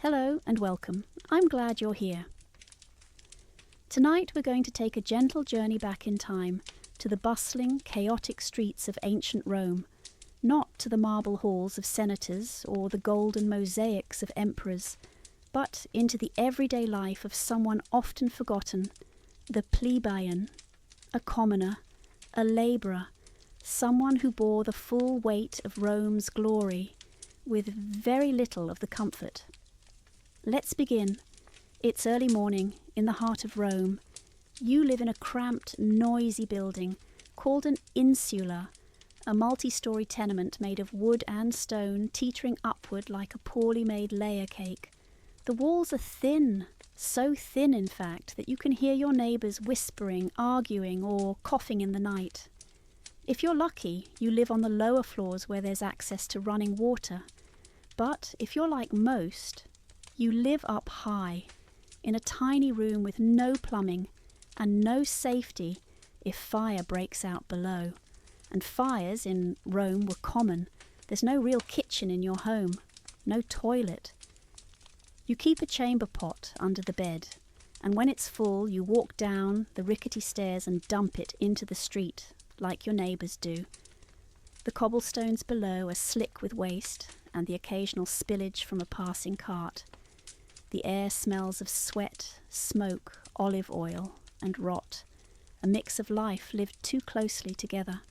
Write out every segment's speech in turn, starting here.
Hello and welcome. I'm glad you're here. Tonight we're going to take a gentle journey back in time to the bustling, chaotic streets of ancient Rome, not to the marble halls of senators or the golden mosaics of emperors, but into the everyday life of someone often forgotten, the plebeian, a commoner, a labourer, someone who bore the full weight of Rome's glory with very little of the comfort. Let's begin. It's early morning in the heart of Rome. You live in a cramped, noisy building called an insula, a multi-storey tenement made of wood and stone teetering upward like a poorly made layer cake. The walls are thin, so thin in fact that you can hear your neighbours whispering, arguing or coughing in the night. If you're lucky, you live on the lower floors where there's access to running water. But if you're like most, you live up high, in a tiny room with no plumbing and no safety if fire breaks out below. And fires in Rome were common. There's no real kitchen in your home, no toilet. You keep a chamber pot under the bed, and when it's full you walk down the rickety stairs and dump it into the street, like your neighbours do. The cobblestones below are slick with waste and the occasional spillage from a passing cart. The air smells of sweat, smoke, olive oil, and rot, a mix of life lived too closely together.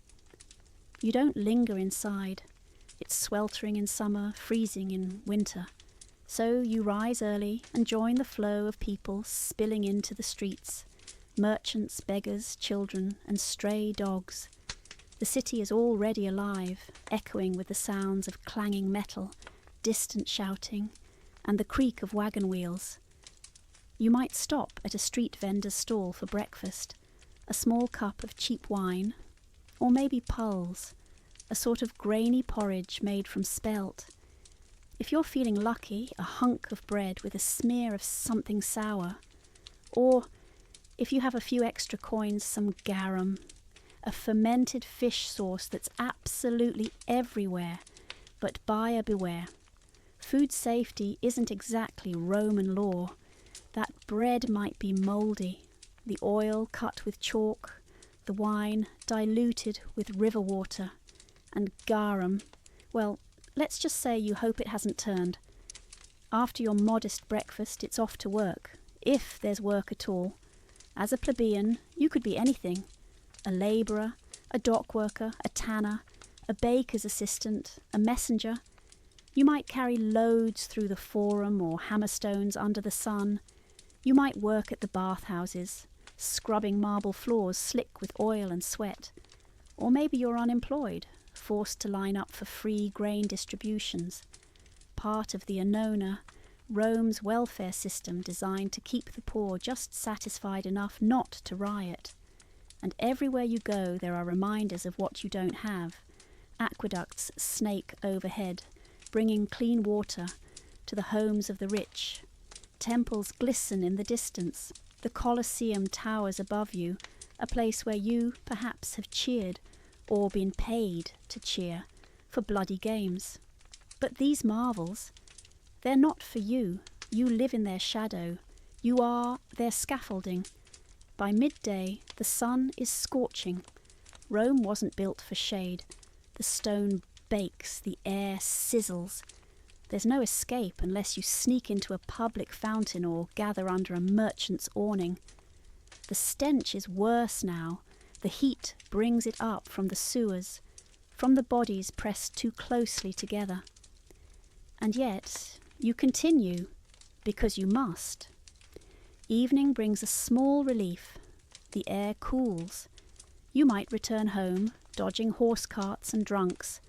You don't linger inside. It's sweltering in summer, freezing in winter. So you rise early and join the flow of people spilling into the streets, merchants, beggars, children, and stray dogs. The city is already alive, echoing with the sounds of clanging metal, distant shouting, and the creak of wagon wheels. You might stop at a street vendor's stall for breakfast, a small cup of cheap wine, or maybe pulse, a sort of grainy porridge made from spelt. If you're feeling lucky, a hunk of bread with a smear of something sour. Or, if you have a few extra coins, some garum, a fermented fish sauce that's absolutely everywhere, but buyer beware. Food safety isn't exactly Roman law. That bread might be mouldy, the oil cut with chalk, the wine diluted with river water, and garum, well, let's just say you hope it hasn't turned. After your modest breakfast, it's off to work, if there's work at all. As a plebeian, you could be anything. A labourer, a dock worker, a tanner, a baker's assistant, a messenger. You might carry loads through the forum or hammerstones under the sun. You might work at the bathhouses, scrubbing marble floors slick with oil and sweat. Or maybe you're unemployed, forced to line up for free grain distributions. Part of the annona, Rome's welfare system designed to keep the poor just satisfied enough not to riot. And everywhere you go there are reminders of what you don't have. Aqueducts snake overhead, bringing clean water to the homes of the rich. Temples glisten in the distance. The Colosseum towers above you, a place where you, perhaps, have cheered or been paid to cheer for bloody games. But these marvels, they're not for you. You live in their shadow. You are their scaffolding. By midday, the sun is scorching. Rome wasn't built for shade. The stone bakes, the air sizzles. There's no escape unless you sneak into a public fountain or gather under a merchant's awning. The stench is worse now. The heat brings it up from the sewers, from the bodies pressed too closely together. And yet, you continue, because you must. Evening brings a small relief. The air cools. You might return home, dodging horse carts and drunks,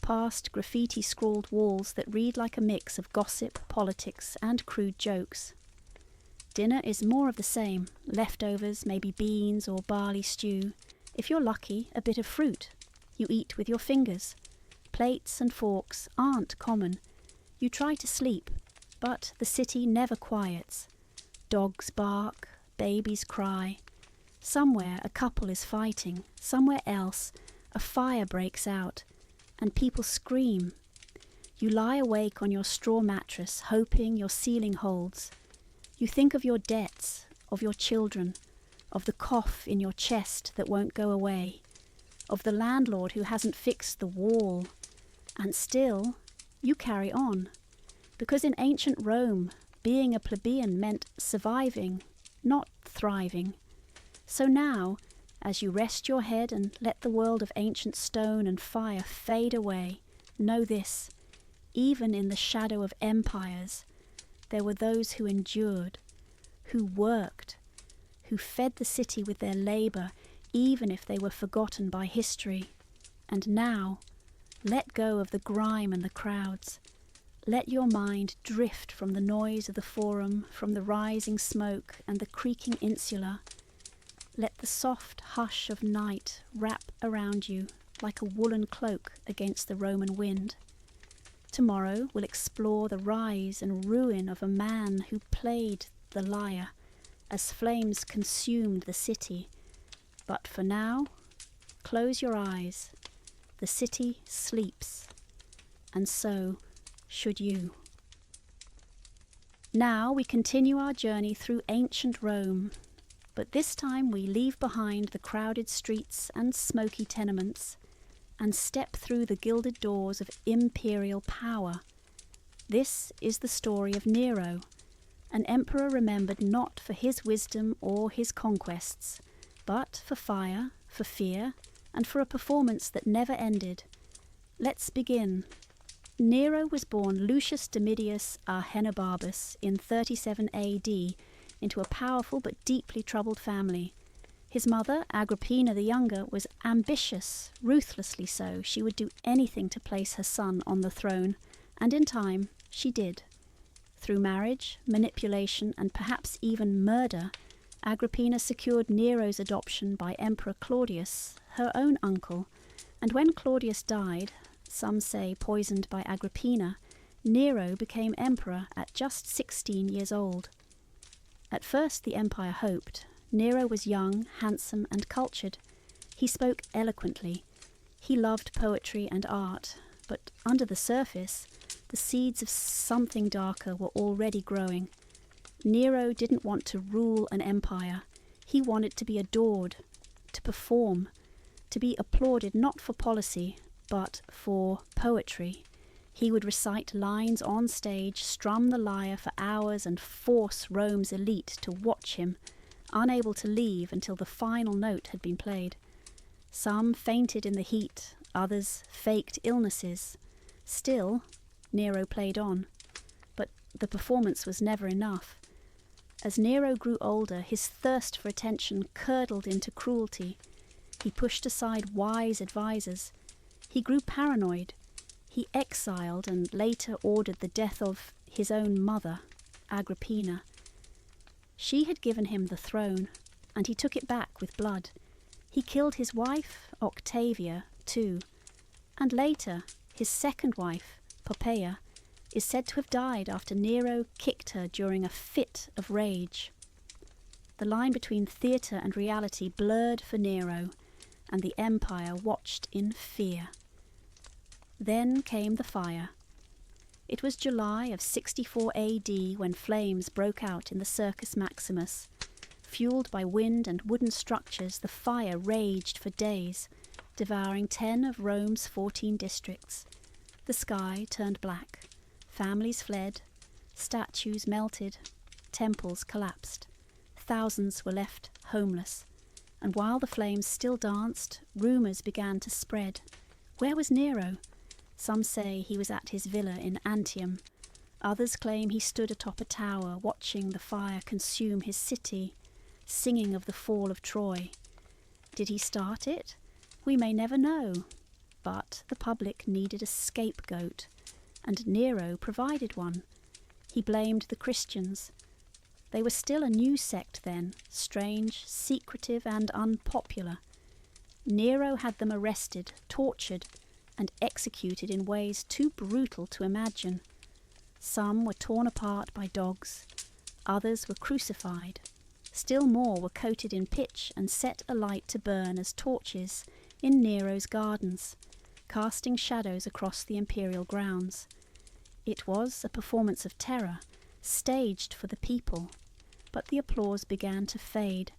past graffiti-scrawled walls that read like a mix of gossip, politics, and crude jokes. Dinner is more of the same, leftovers, maybe beans or barley stew. If you're lucky, a bit of fruit. You eat with your fingers. Plates and forks aren't common. You try to sleep, but the city never quiets. Dogs bark, babies cry. Somewhere a couple is fighting, somewhere else a fire breaks out, and people scream. You lie awake on your straw mattress, hoping your ceiling holds. You think of your debts, of your children, of the cough in your chest that won't go away, of the landlord who hasn't fixed the wall. And still, you carry on. Because in ancient Rome, being a plebeian meant surviving, not thriving. So now, as you rest your head and let the world of ancient stone and fire fade away, know this: even in the shadow of empires, there were those who endured, who worked, who fed the city with their labour, even if they were forgotten by history. And now, let go of the grime and the crowds. Let your mind drift from the noise of the forum, from the rising smoke and the creaking insula. Let the soft hush of night wrap around you like a woolen cloak against the Roman wind. Tomorrow we'll explore the rise and ruin of a man who played the lyre as flames consumed the city. But for now, close your eyes. The city sleeps, and so should you. Now we continue our journey through ancient Rome, but this time we leave behind the crowded streets and smoky tenements and step through the gilded doors of imperial power. This is the story of Nero, an emperor remembered not for his wisdom or his conquests, but for fire, for fear, and for a performance that never ended. Let's begin. Nero was born Lucius Domitius Ahenobarbus in 37 AD into a powerful but deeply troubled family. His mother, Agrippina the Younger, was ambitious, ruthlessly so. She would do anything to place her son on the throne, and in time she did. Through marriage, manipulation, and perhaps even murder, Agrippina secured Nero's adoption by Emperor Claudius, her own uncle, and when Claudius died, some say poisoned by Agrippina, Nero became emperor at just 16 years old. At first the empire hoped. Nero was young, handsome, and cultured. He spoke eloquently. He loved poetry and art, but under the surface, the seeds of something darker were already growing. Nero didn't want to rule an empire. He wanted to be adored, to perform, to be applauded not for policy, but for poetry. He would recite lines on stage, strum the lyre for hours, and force Rome's elite to watch him, unable to leave until the final note had been played. Some fainted in the heat, others faked illnesses. Still, Nero played on. But the performance was never enough. As Nero grew older, his thirst for attention curdled into cruelty. He pushed aside wise advisers. He grew paranoid. He exiled and later ordered the death of his own mother, Agrippina. She had given him the throne, and he took it back with blood. He killed his wife, Octavia, too, and later his second wife, Pompeii, is said to have died after Nero kicked her during a fit of rage. The line between theatre and reality blurred for Nero, and the empire watched in fear. Then came the fire. It was July of 64 AD when flames broke out in the Circus Maximus. Fueled by wind and wooden structures, the fire raged for days, devouring 10 of Rome's 14 districts. The sky turned black. Families fled. Statues melted. Temples collapsed. Thousands were left homeless. And while the flames still danced, rumours began to spread. Where was Nero? Some say he was at his villa in Antium. Others claim he stood atop a tower, watching the fire consume his city, singing of the fall of Troy. Did he start it? We may never know. But the public needed a scapegoat, and Nero provided one. He blamed the Christians. They were still a new sect then, strange, secretive, and unpopular. Nero had them arrested, tortured, and executed in ways too brutal to imagine. Some were torn apart by dogs, others were crucified. Still more were coated in pitch and set alight to burn as torches in Nero's gardens, casting shadows across the imperial grounds. It was a performance of terror, staged for the people, but the applause began to fade.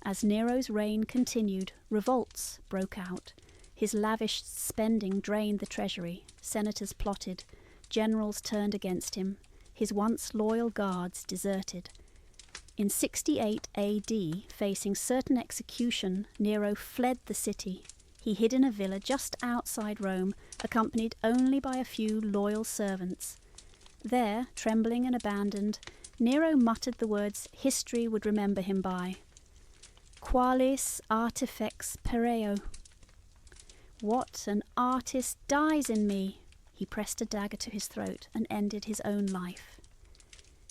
As Nero's reign continued, revolts broke out. His lavish spending drained the treasury, senators plotted, generals turned against him, his once loyal guards deserted. In 68 AD, facing certain execution, Nero fled the city. He hid in a villa just outside Rome, accompanied only by a few loyal servants. There, trembling and abandoned, Nero muttered the words history would remember him by. Qualis artifex pereo. What an artist dies in me! He pressed a dagger to his throat and ended his own life.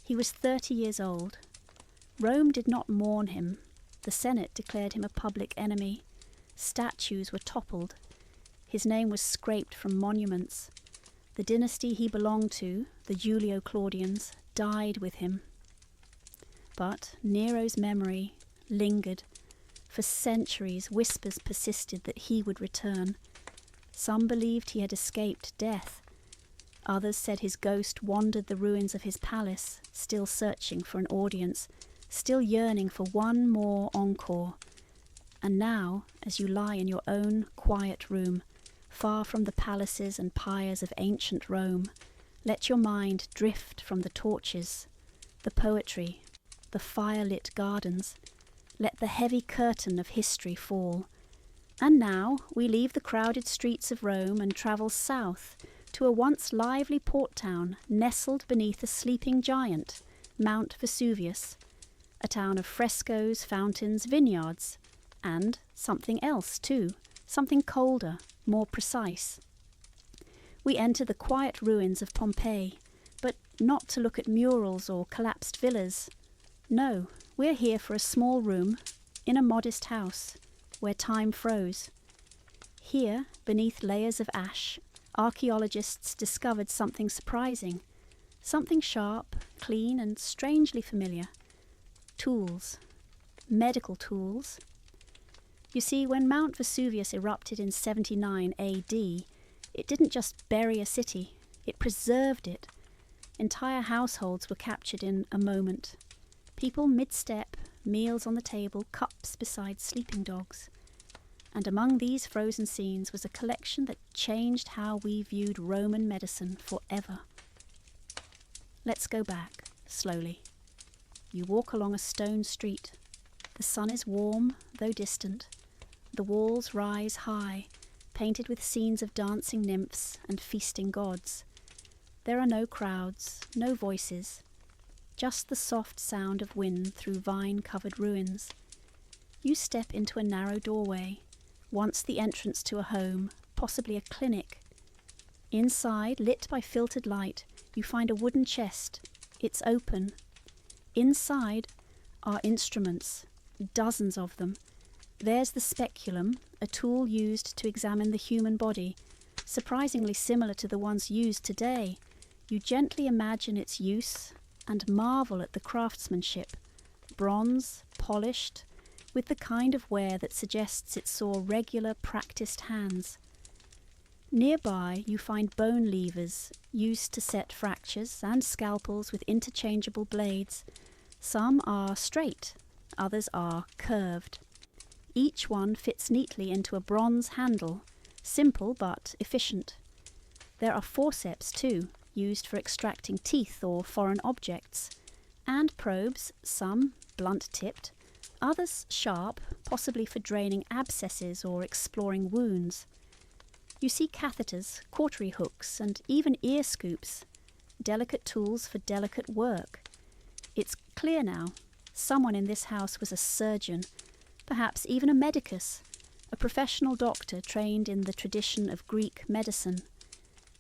He was 30 years old. Rome did not mourn him. The Senate declared him a public enemy. Statues were toppled. His name was scraped from monuments. The dynasty he belonged to, the Julio-Claudians, died with him. But Nero's memory lingered. For centuries, whispers persisted that he would return. Some believed he had escaped death. Others said his ghost wandered the ruins of his palace, still searching for an audience, still yearning for one more encore. And now, as you lie in your own quiet room, far from the palaces and pyres of ancient Rome, let your mind drift from the torches, the poetry, the fire-lit gardens. Let the heavy curtain of history fall. And now we leave the crowded streets of Rome and travel south to a once lively port town nestled beneath a sleeping giant, Mount Vesuvius, a town of frescoes, fountains, vineyards, and something else too, something colder, more precise. We enter the quiet ruins of Pompeii, but not to look at murals or collapsed villas. No, we're here for a small room in a modest house where time froze. Here, beneath layers of ash, archaeologists discovered something surprising, something sharp, clean, and strangely familiar. Tools. Medical tools. You see, when Mount Vesuvius erupted in 79 AD, it didn't just bury a city, it preserved it. Entire households were captured in a moment. People mid-step, meals on the table, cups beside sleeping dogs. And among these frozen scenes was a collection that changed how we viewed Roman medicine forever. Let's go back, slowly. You walk along a stone street. The sun is warm, though distant. The walls rise high, painted with scenes of dancing nymphs and feasting gods. There are no crowds, no voices, just the soft sound of wind through vine-covered ruins. You step into a narrow doorway, once the entrance to a home, possibly a clinic. Inside, lit by filtered light, you find a wooden chest. It's open. Inside are instruments, dozens of them. There's the speculum, a tool used to examine the human body, surprisingly similar to the ones used today. You gently imagine its use and marvel at the craftsmanship, bronze, polished, with the kind of wear that suggests it saw regular, practiced hands. Nearby you find bone levers, used to set fractures, and scalpels with interchangeable blades. Some are straight, others are curved. Each one fits neatly into a bronze handle, simple but efficient. There are forceps too, used for extracting teeth or foreign objects, and probes, some blunt-tipped, others sharp, possibly for draining abscesses or exploring wounds. You see catheters, cautery hooks, and even ear scoops, delicate tools for delicate work. It's clear now, someone in this house was a surgeon, perhaps even a medicus, a professional doctor trained in the tradition of Greek medicine.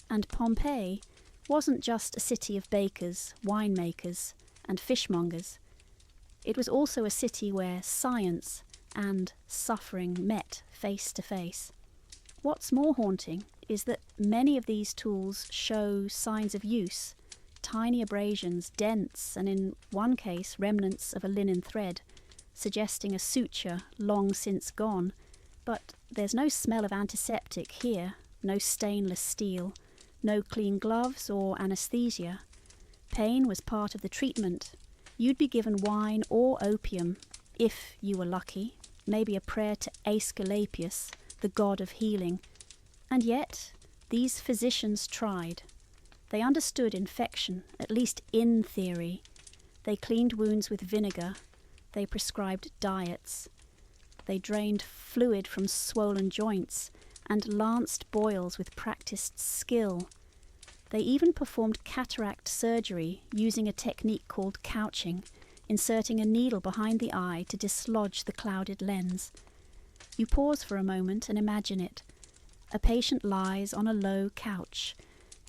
And Pompeii wasn't just a city of bakers, winemakers, and fishmongers. It was also a city where science and suffering met face to face. What's more haunting is that many of these tools show signs of use, tiny abrasions, dents, and in one case remnants of a linen thread, suggesting a suture long since gone. But there's no smell of antiseptic here, no stainless steel, No clean gloves or anesthesia. Pain was part of the treatment. You'd be given wine or opium, if you were lucky, maybe a prayer to Aesculapius, the god of healing. And yet, these physicians tried. They understood infection, at least in theory. They cleaned wounds with vinegar. They prescribed diets. They drained fluid from swollen joints and lanced boils with practiced skill. They even performed cataract surgery using a technique called couching, inserting a needle behind the eye to dislodge the clouded lens. You pause for a moment and imagine it. A patient lies on a low couch,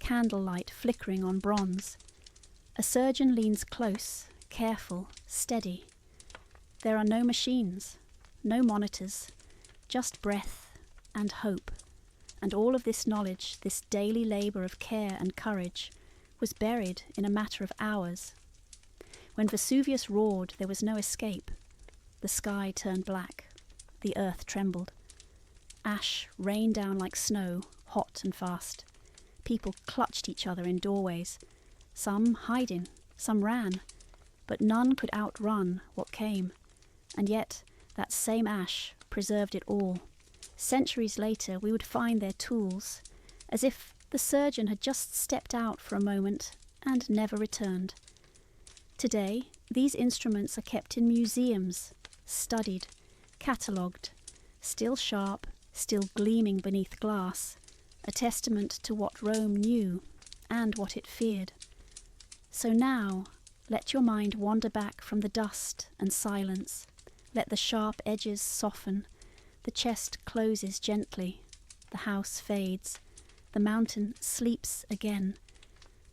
candlelight flickering on bronze. A surgeon leans close, careful, steady. There are no machines, no monitors, just breath and hope. And all of this knowledge, this daily labour of care and courage, was buried in a matter of hours. When Vesuvius roared, there was no escape. The sky turned black. The earth trembled. Ash rained down like snow, hot and fast. People clutched each other in doorways, some hiding, some ran, but none could outrun what came. And yet, that same ash preserved it all. Centuries later, we would find their tools, as if the surgeon had just stepped out for a moment and never returned. Today, these instruments are kept in museums, studied, catalogued, still sharp, still gleaming beneath glass, a testament to what Rome knew and what it feared. So now, let your mind wander back from the dust and silence. Let the sharp edges soften. The chest closes gently. The house fades. The mountain sleeps again.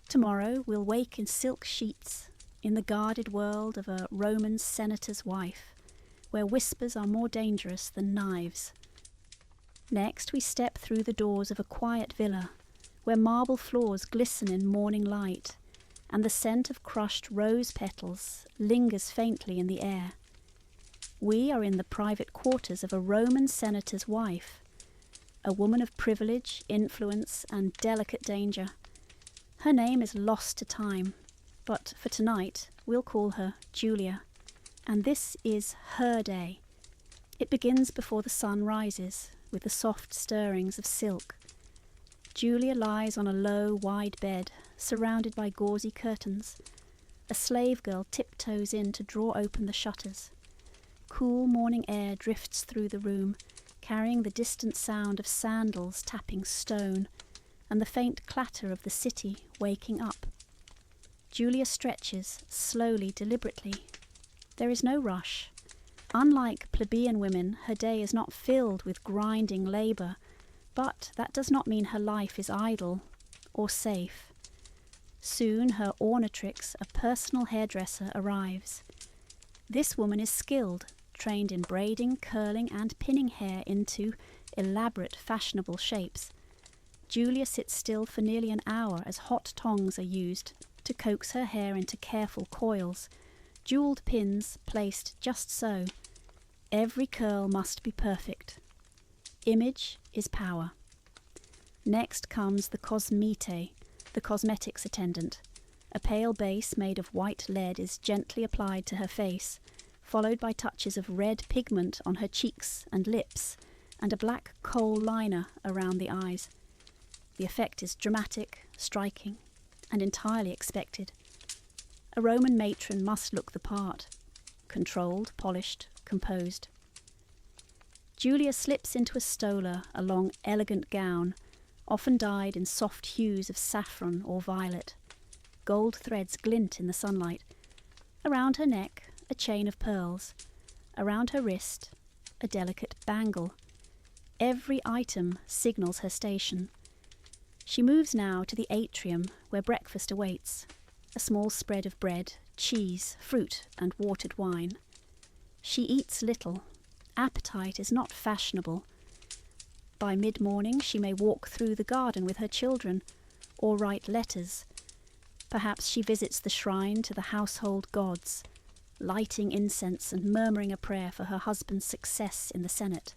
Tomorrow we'll wake in silk sheets, in the guarded world of a Roman senator's wife, where whispers are more dangerous than knives. Next we step through the doors of a quiet villa, where marble floors glisten in morning light, and the scent of crushed rose petals lingers faintly in the air. We are in the private quarters of a Roman senator's wife, a woman of privilege, influence, and delicate danger. Her name is lost to time, but for tonight we'll call her Julia, and this is her day. It begins before the sun rises, with the soft stirrings of silk. Julia lies on a low, wide bed, surrounded by gauzy curtains. A slave girl tiptoes in to draw open the shutters. Cool morning air drifts through the room, carrying the distant sound of sandals tapping stone, and the faint clatter of the city waking up. Julia stretches, slowly, deliberately. There is no rush. Unlike plebeian women, her day is not filled with grinding labour, but that does not mean her life is idle or safe. Soon her ornatrix, a personal hairdresser, arrives. This woman is skilled, trained in braiding, curling and pinning hair into elaborate fashionable shapes. Julia sits still for nearly an hour as hot tongs are used to coax her hair into careful coils, jewelled pins placed just so. Every curl must be perfect. Image is power. Next comes the cosmete, the cosmetics attendant. A pale base made of white lead is gently applied to her face, followed by touches of red pigment on her cheeks and lips, and a black kohl liner around the eyes. The effect is dramatic, striking, and entirely expected. A Roman matron must look the part, controlled, polished, composed. Julia slips into a stola, a long, elegant gown, often dyed in soft hues of saffron or violet. Gold threads glint in the sunlight. Around her neck, a chain of pearls. Around her wrist, a delicate bangle. Every item signals her station. She moves now to the atrium where breakfast awaits. A small spread of bread, cheese, fruit, and watered wine. She eats little. Appetite is not fashionable. By mid-morning she may walk through the garden with her children, or write letters. Perhaps she visits the shrine to the household gods, lighting incense and murmuring a prayer for her husband's success in the Senate.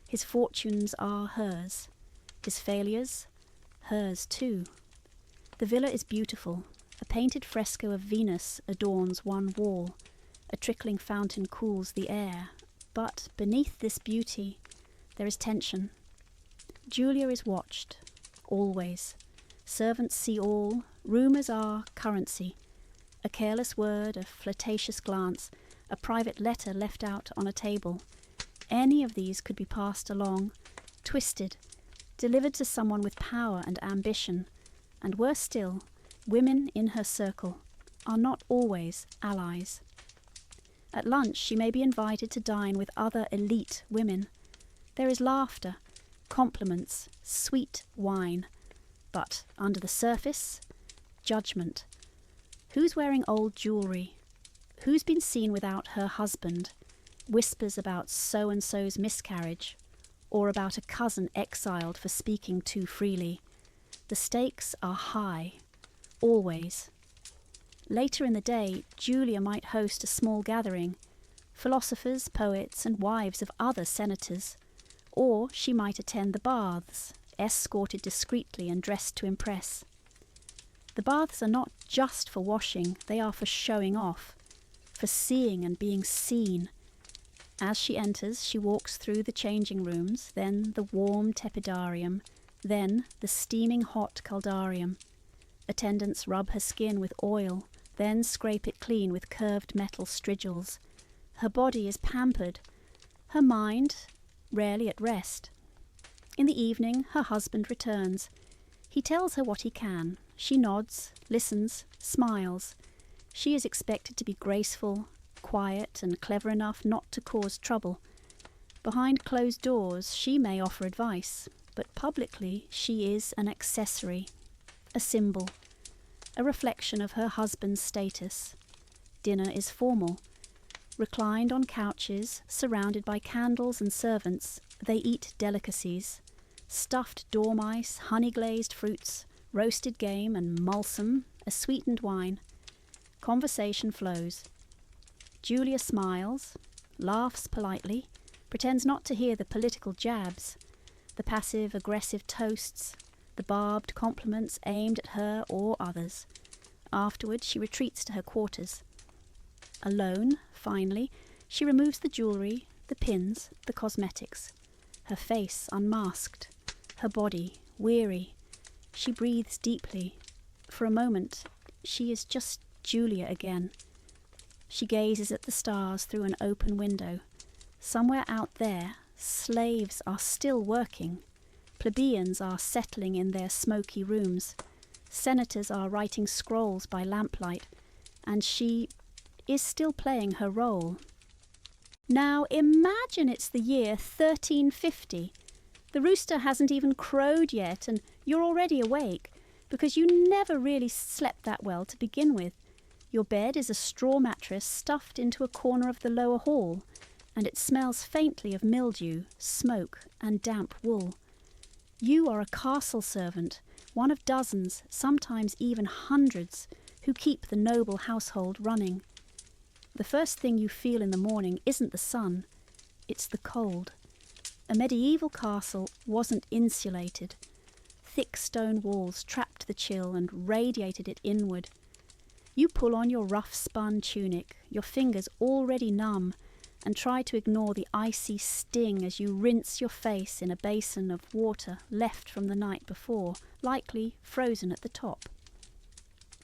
His fortunes are hers. His failures, hers too. The villa is beautiful. A painted fresco of Venus adorns one wall. A trickling fountain cools the air. But beneath this beauty, there is tension. Julia is watched, always. Servants see all. Rumours are currency. A careless word, a flirtatious glance, a private letter left out on a table. Any of these could be passed along, twisted, delivered to someone with power and ambition. And worse still, women in her circle are not always allies. At lunch she may be invited to dine with other elite women. There is laughter, compliments, sweet wine. But under the surface, judgment. Who's wearing old jewellery? Who's been seen without her husband? Whispers about so-and-so's miscarriage, or about a cousin exiled for speaking too freely. The stakes are high, always. Later in the day, Julia might host a small gathering, philosophers, poets, and wives of other senators. Or she might attend the baths, escorted discreetly and dressed to impress. The baths are not just for washing, they are for showing off, for seeing and being seen. As she enters, she walks through the changing rooms, then the warm tepidarium, then the steaming hot caldarium. Attendants rub her skin with oil, then scrape it clean with curved metal strigils. Her body is pampered, her mind rarely at rest. In the evening, her husband returns. He tells her what he can. She nods, listens, smiles. She is expected to be graceful, quiet, and clever enough not to cause trouble. Behind closed doors, she may offer advice, but publicly she is an accessory, a symbol, a reflection of her husband's status. Dinner is formal. Reclined on couches, surrounded by candles and servants, they eat delicacies. Stuffed dormice, honey-glazed fruits, roasted game and mulsum, a sweetened wine. Conversation flows. Julia smiles, laughs politely, pretends not to hear the political jabs, the passive-aggressive toasts, the barbed compliments aimed at her or others. Afterward, she retreats to her quarters. Alone, finally, she removes the jewellery, the pins, the cosmetics. Her face unmasked, her body weary. She breathes deeply. For a moment, she is just Julia again. She gazes at the stars through an open window. Somewhere out there, slaves are still working. Plebeians are settling in their smoky rooms. Senators are writing scrolls by lamplight. And she is still playing her role. Now imagine it's the year 1350. The rooster hasn't even crowed yet and you're already awake because you never really slept that well to begin with. Your bed is a straw mattress stuffed into a corner of the lower hall, and it smells faintly of mildew, smoke, and damp wool. You are a castle servant, one of dozens, sometimes even hundreds, who keep the noble household running. The first thing you feel in the morning isn't the sun, it's the cold. A medieval castle wasn't insulated. Thick stone walls trapped the chill and radiated it inward. You pull on your rough-spun tunic, your fingers already numb, and try to ignore the icy sting as you rinse your face in a basin of water left from the night before, likely frozen at the top.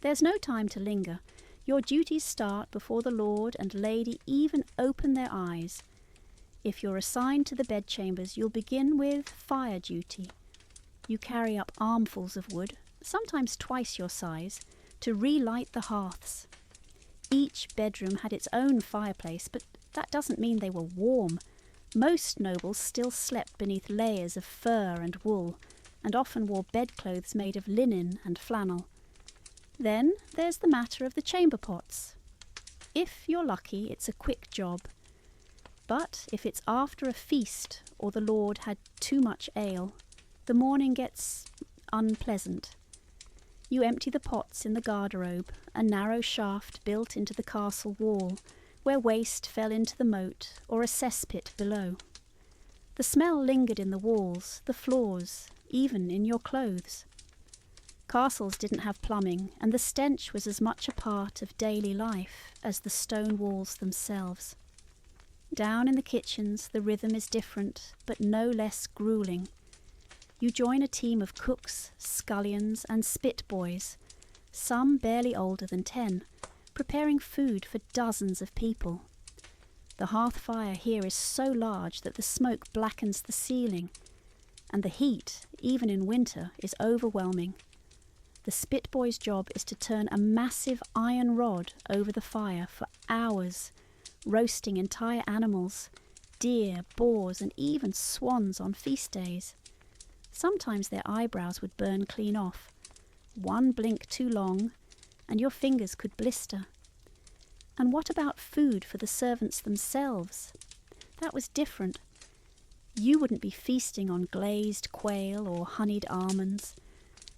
There's no time to linger. Your duties start before the lord and lady even open their eyes. If you're assigned to the bedchambers, you'll begin with fire duty. You carry up armfuls of wood, sometimes twice your size, to relight the hearths. Each bedroom had its own fireplace, but that doesn't mean they were warm. Most nobles still slept beneath layers of fur and wool, and often wore bedclothes made of linen and flannel. Then there's the matter of the chamber pots. If you're lucky, it's a quick job. But if it's after a feast or the lord had too much ale, the morning gets unpleasant. You empty the pots in the garderobe, a narrow shaft built into the castle wall, where waste fell into the moat or a cesspit below. The smell lingered in the walls, the floors, even in your clothes. Castles didn't have plumbing, and the stench was as much a part of daily life as the stone walls themselves. Down in the kitchens, the rhythm is different, but no less grueling. You join a team of cooks, scullions, and spit boys, some barely older than 10, preparing food for dozens of people. The hearth fire here is so large that the smoke blackens the ceiling, and the heat, even in winter, is overwhelming. The spit boy's job is to turn a massive iron rod over the fire for hours, roasting entire animals, deer, boars, and even swans on feast days. Sometimes their eyebrows would burn clean off. One blink too long, and your fingers could blister. And what about food for the servants themselves? That was different. You wouldn't be feasting on glazed quail or honeyed almonds.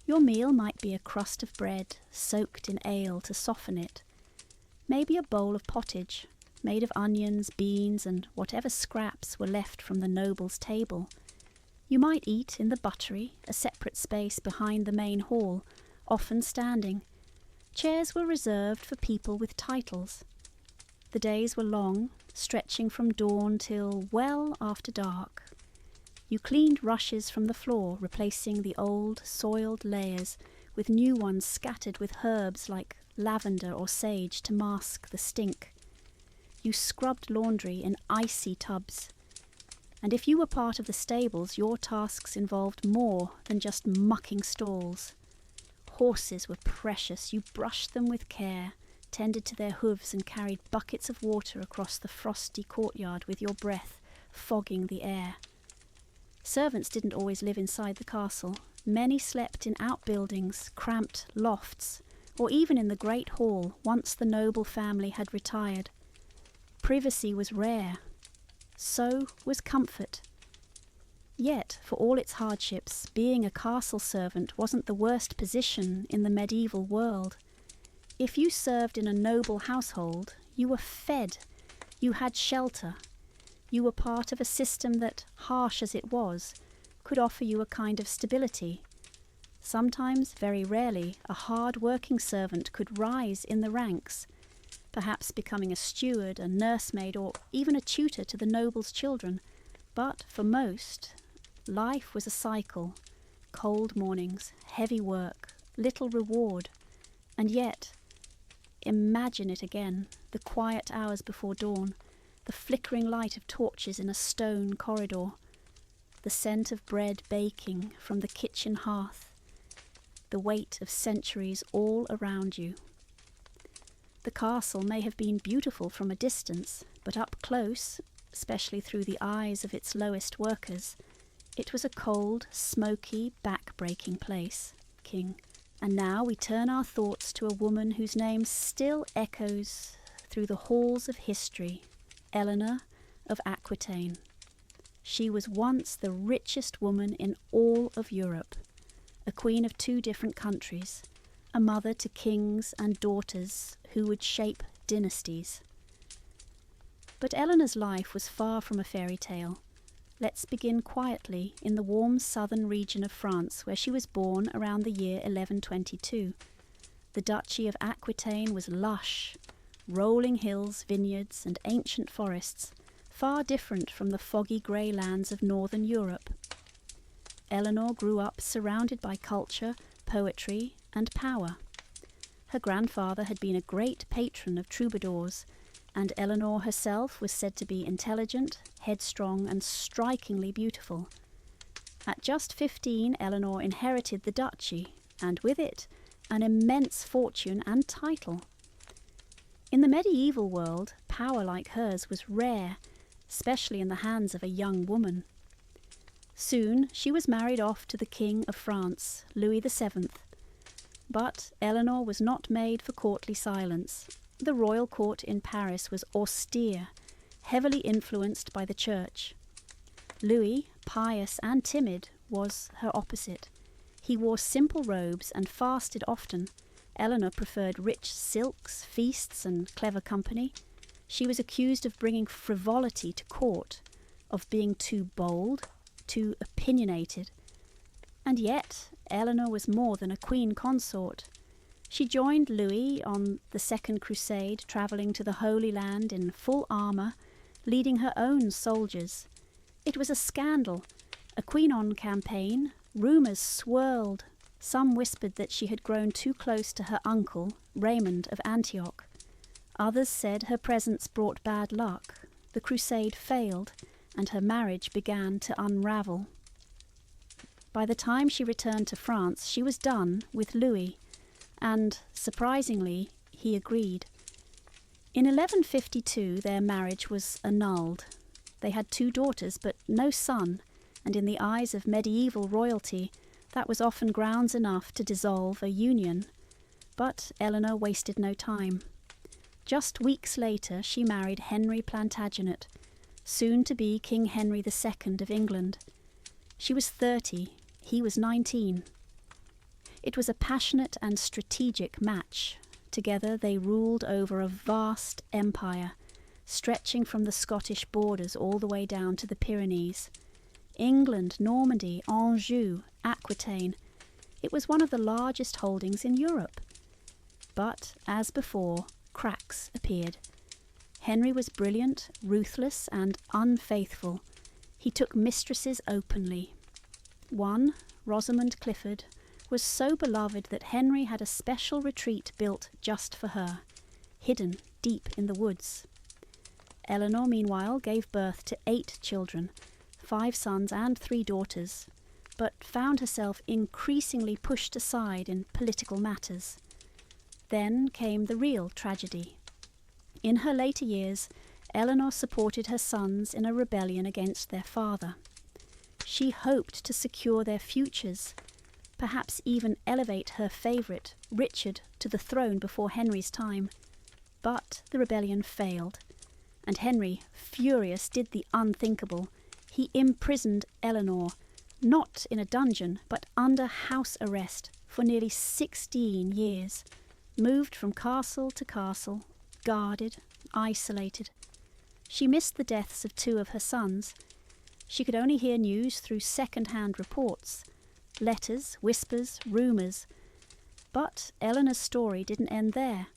Your meal might be a crust of bread soaked in ale to soften it. Maybe a bowl of pottage, made of onions, beans, and whatever scraps were left from the noble's table. You might eat in the buttery, a separate space behind the main hall, often standing. Chairs were reserved for people with titles. The days were long, stretching from dawn till well after dark. You cleaned rushes from the floor, replacing the old, soiled layers with new ones scattered with herbs like lavender or sage to mask the stink. You scrubbed laundry in icy tubs. And if you were part of the stables, your tasks involved more than just mucking stalls. Horses were precious. You brushed them with care, tended to their hooves, and carried buckets of water across the frosty courtyard with your breath, fogging the air. Servants didn't always live inside the castle. Many slept in outbuildings, cramped lofts, or even in the great hall once the noble family had retired. Privacy was rare. So was comfort. Yet, for all its hardships, being a castle servant wasn't the worst position in the medieval world. If you served in a noble household, you were fed, you had shelter. You were part of a system that, harsh as it was, could offer you a kind of stability. Sometimes, very rarely, a hard-working servant could rise in the ranks, perhaps becoming a steward, a nursemaid, or even a tutor to the noble's children. But for most, life was a cycle. Cold mornings, heavy work, little reward. And yet, imagine it again, the quiet hours before dawn, the flickering light of torches in a stone corridor, the scent of bread baking from the kitchen hearth, the weight of centuries all around you. The castle may have been beautiful from a distance, but up close, especially through the eyes of its lowest workers, it was a cold, smoky, back-breaking place, King. And now we turn our thoughts to a woman whose name still echoes through the halls of history, Eleanor of Aquitaine. She was once the richest woman in all of Europe, a queen of 2 different countries, a mother to kings and daughters who would shape dynasties. But Eleanor's life was far from a fairy tale. Let's begin quietly in the warm southern region of France, where she was born around the year 1122. The Duchy of Aquitaine was lush, rolling hills, vineyards, and ancient forests, far different from the foggy grey lands of northern Europe. Eleanor grew up surrounded by culture, poetry, and power. Her grandfather had been a great patron of troubadours, and Eleanor herself was said to be intelligent, headstrong, and strikingly beautiful. At just 15, Eleanor inherited the duchy, and with it, an immense fortune and title. In the medieval world, power like hers was rare, especially in the hands of a young woman. Soon she was married off to the King of France, Louis VII. But Eleanor was not made for courtly silence. The royal court in Paris was austere, heavily influenced by the church. Louis, pious and timid, was her opposite. He wore simple robes and fasted often. Eleanor preferred rich silks, feasts, and clever company. She was accused of bringing frivolity to court, of being too bold, too opinionated. And yet, Eleanor was more than a queen consort. She joined Louis on the Second Crusade, travelling to the Holy Land in full armour, leading her own soldiers. It was a scandal, a queen-on campaign. Rumours swirled. Some whispered that she had grown too close to her uncle, Raymond of Antioch. Others said her presence brought bad luck. The crusade failed, and her marriage began to unravel. By the time she returned to France, she was done with Louis, and, surprisingly, he agreed. In 1152 their marriage was annulled. They had 2 daughters, but no son, and in the eyes of medieval royalty, that was often grounds enough to dissolve a union. But Eleanor wasted no time. Just weeks later she married Henry Plantagenet, soon to be King Henry II of England. She was 30, he was 19. It was a passionate and strategic match. Together they ruled over a vast empire, stretching from the Scottish borders all the way down to the Pyrenees. England, Normandy, Anjou, Aquitaine. It was one of the largest holdings in Europe. But, as before, cracks appeared. Henry was brilliant, ruthless, and unfaithful. He took mistresses openly. One, Rosamond Clifford, was so beloved that Henry had a special retreat built just for her, hidden deep in the woods. Eleanor, meanwhile, gave birth to 8 children, 5 sons and 3 daughters, but found herself increasingly pushed aside in political matters. Then came the real tragedy. In her later years, Eleanor supported her sons in a rebellion against their father. She hoped to secure their futures, perhaps even elevate her favourite, Richard, to the throne before Henry's time. But the rebellion failed, and Henry, furious, did the unthinkable. He imprisoned Eleanor, not in a dungeon, but under house arrest for nearly 16 years, moved from castle to castle, guarded, isolated. She missed the deaths of 2 of her sons. She could only hear news through second-hand reports, letters, whispers, rumours. But Eleanor's story didn't end there.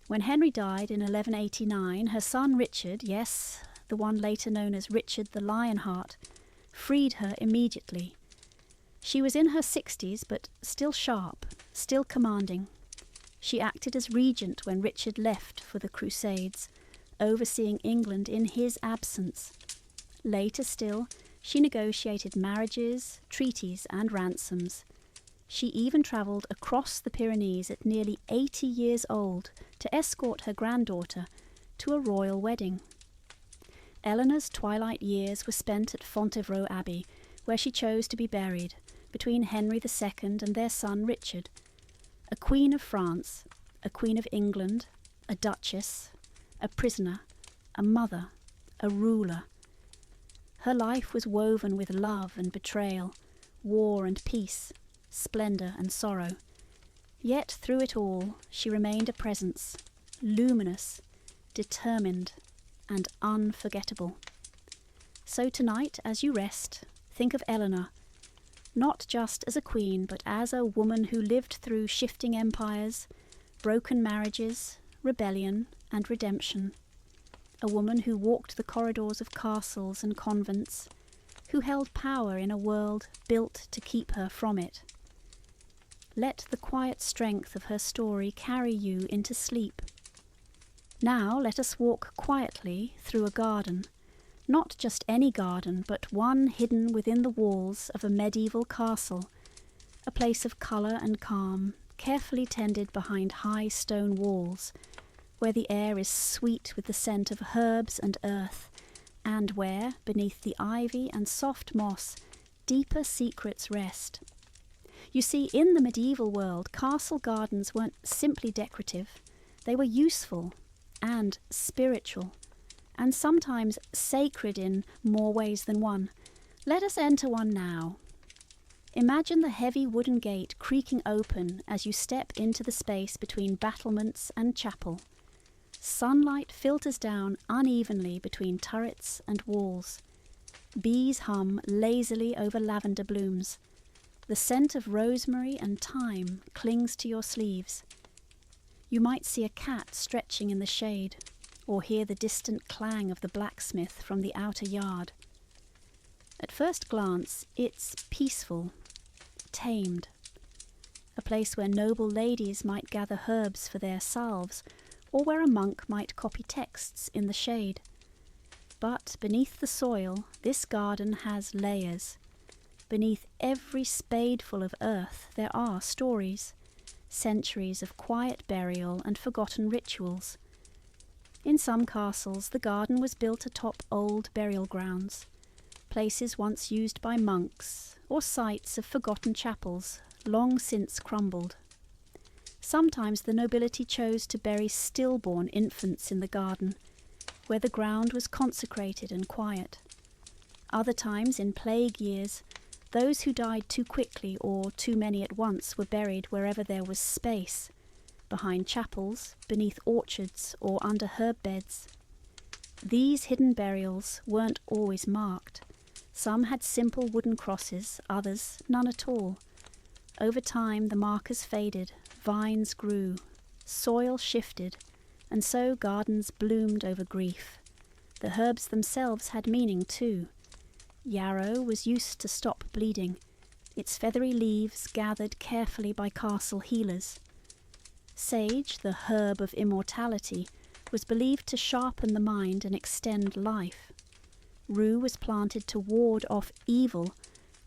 When Henry died in 1189, her son Richard, yes, the one later known as Richard the Lionheart, freed her immediately. She was in her 60s, but still sharp, still commanding. She acted as regent when Richard left for the Crusades, overseeing England in his absence. Later still, she negotiated marriages, treaties, and ransoms. She even travelled across the Pyrenees at nearly 80 years old to escort her granddaughter to a royal wedding. Eleanor's twilight years were spent at Fontevraud Abbey, where she chose to be buried, between Henry II and their son Richard. A queen of France, a queen of England, a duchess, a prisoner, a mother, a ruler. Her life was woven with love and betrayal, war and peace, splendour and sorrow. Yet through it all she remained a presence, luminous, determined, and unforgettable. So tonight, as you rest, think of Eleanor, not just as a queen, but as a woman who lived through shifting empires, broken marriages, rebellion, and redemption. A woman who walked the corridors of castles and convents, who held power in a world built to keep her from it. Let the quiet strength of her story carry you into sleep. Now let us walk quietly through a garden, not just any garden, but one hidden within the walls of a medieval castle, a place of colour and calm, carefully tended behind high stone walls, where the air is sweet with the scent of herbs and earth, and where, beneath the ivy and soft moss, deeper secrets rest. You see, in the medieval world, castle gardens weren't simply decorative. They were useful and spiritual, and sometimes sacred in more ways than one. Let us enter one now. Imagine the heavy wooden gate creaking open as you step into the space between battlements and chapel. Sunlight filters down unevenly between turrets and walls. Bees hum lazily over lavender blooms. The scent of rosemary and thyme clings to your sleeves. You might see a cat stretching in the shade, or hear the distant clang of the blacksmith from the outer yard. At first glance, it's peaceful, tamed, a place where noble ladies might gather herbs for their salves, or where a monk might copy texts in the shade. But beneath the soil, this garden has layers. Beneath every spadeful of earth there are stories, centuries of quiet burial and forgotten rituals. In some castles, the garden was built atop old burial grounds, places once used by monks, or sites of forgotten chapels, long since crumbled. Sometimes the nobility chose to bury stillborn infants in the garden, where the ground was consecrated and quiet. Other times, in plague years, those who died too quickly or too many at once were buried wherever there was space, behind chapels, beneath orchards, or under herb beds. These hidden burials weren't always marked. Some had simple wooden crosses, others none at all. Over time the markers faded, vines grew, soil shifted, and so gardens bloomed over grief. The herbs themselves had meaning too. Yarrow was used to stop bleeding, its feathery leaves gathered carefully by castle healers. Sage, the herb of immortality, was believed to sharpen the mind and extend life. Rue was planted to ward off evil,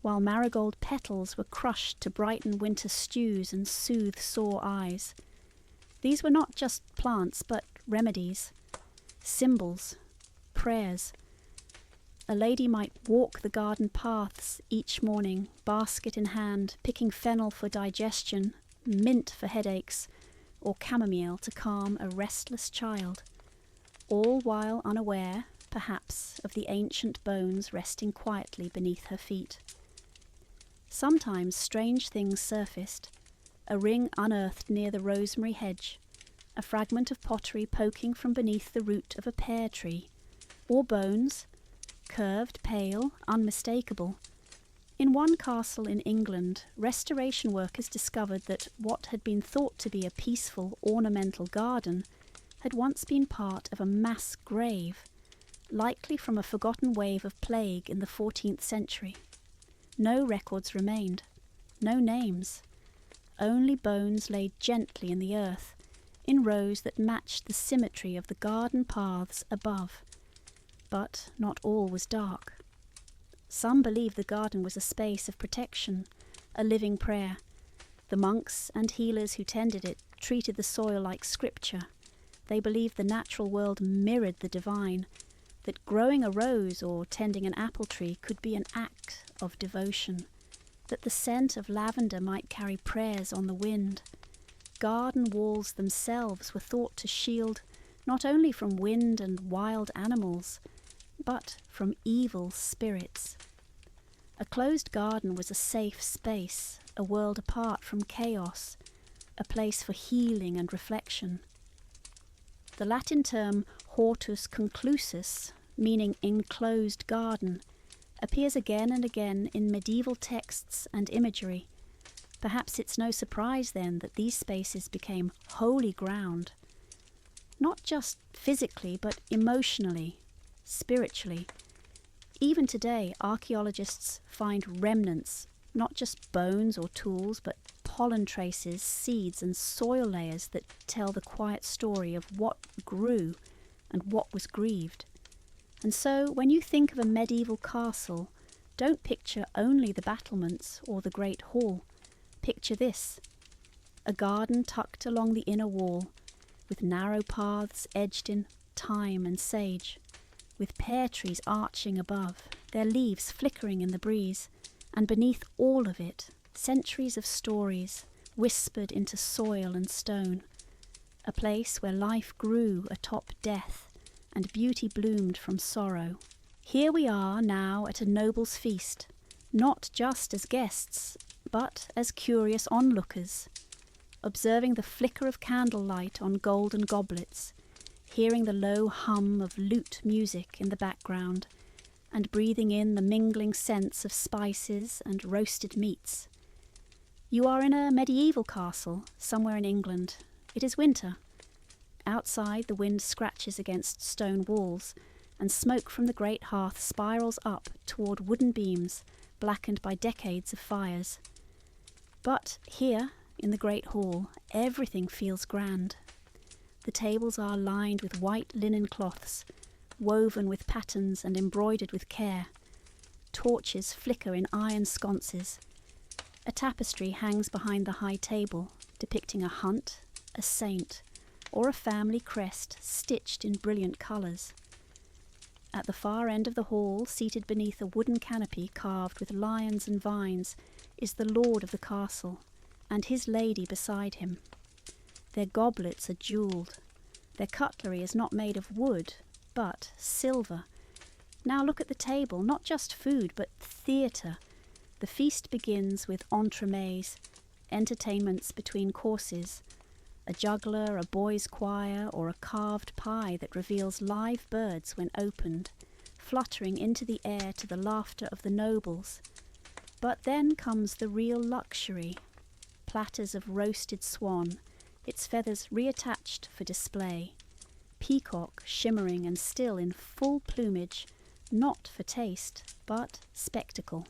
while marigold petals were crushed to brighten winter stews and soothe sore eyes. These were not just plants, but remedies, symbols, prayers. A lady might walk the garden paths each morning, basket in hand, picking fennel for digestion, mint for headaches, or chamomile to calm a restless child, all while unaware, perhaps, of the ancient bones resting quietly beneath her feet. Sometimes strange things surfaced, a ring unearthed near the rosemary hedge, a fragment of pottery poking from beneath the root of a pear tree, or bones, curved, pale, unmistakable. In one castle in England, restoration workers discovered that what had been thought to be a peaceful, ornamental garden had once been part of a mass grave, likely from a forgotten wave of plague in the 14th century. No records remained, no names, only bones laid gently in the earth, in rows that matched the symmetry of the garden paths above. But not all was dark. Some believed the garden was a space of protection, a living prayer. The monks and healers who tended it treated the soil like scripture. They believed the natural world mirrored the divine, that growing a rose or tending an apple tree could be an act of devotion, that the scent of lavender might carry prayers on the wind. Garden walls themselves were thought to shield not only from wind and wild animals, but from evil spirits. A closed garden was a safe space, a world apart from chaos, a place for healing and reflection. The Latin term hortus conclusus, meaning enclosed garden, appears again and again in medieval texts and imagery. Perhaps it's no surprise then that these spaces became holy ground, not just physically but emotionally, spiritually. Even today, archaeologists find remnants, not just bones or tools, but pollen traces, seeds and soil layers that tell the quiet story of what grew and what was grieved. And so, when you think of a medieval castle, don't picture only the battlements or the great hall. Picture this: a garden tucked along the inner wall, with narrow paths edged in thyme and sage, with pear trees arching above, their leaves flickering in the breeze, and beneath all of it, centuries of stories whispered into soil and stone, a place where life grew atop death and beauty bloomed from sorrow. Here we are now at a noble's feast, not just as guests, but as curious onlookers, observing the flicker of candlelight on golden goblets, hearing the low hum of lute music in the background, and breathing in the mingling scents of spices and roasted meats. You are in a medieval castle, somewhere in England. It is winter. Outside, the wind scratches against stone walls, and smoke from the great hearth spirals up toward wooden beams blackened by decades of fires. But here, in the great hall, everything feels grand. The tables are lined with white linen cloths, woven with patterns and embroidered with care. Torches flicker in iron sconces. A tapestry hangs behind the high table, depicting a hunt, a saint, or a family crest stitched in brilliant colours. At the far end of the hall, seated beneath a wooden canopy carved with lions and vines, is the lord of the castle, and his lady beside him. Their goblets are jewelled. Their cutlery is not made of wood, but silver. Now look at the table, not just food, but theatre. The feast begins with entremets, entertainments between courses, a juggler, a boys' choir, or a carved pie that reveals live birds when opened, fluttering into the air to the laughter of the nobles. But then comes the real luxury, platters of roasted swan, its feathers reattached for display, peacock shimmering and still in full plumage, not for taste, but spectacle.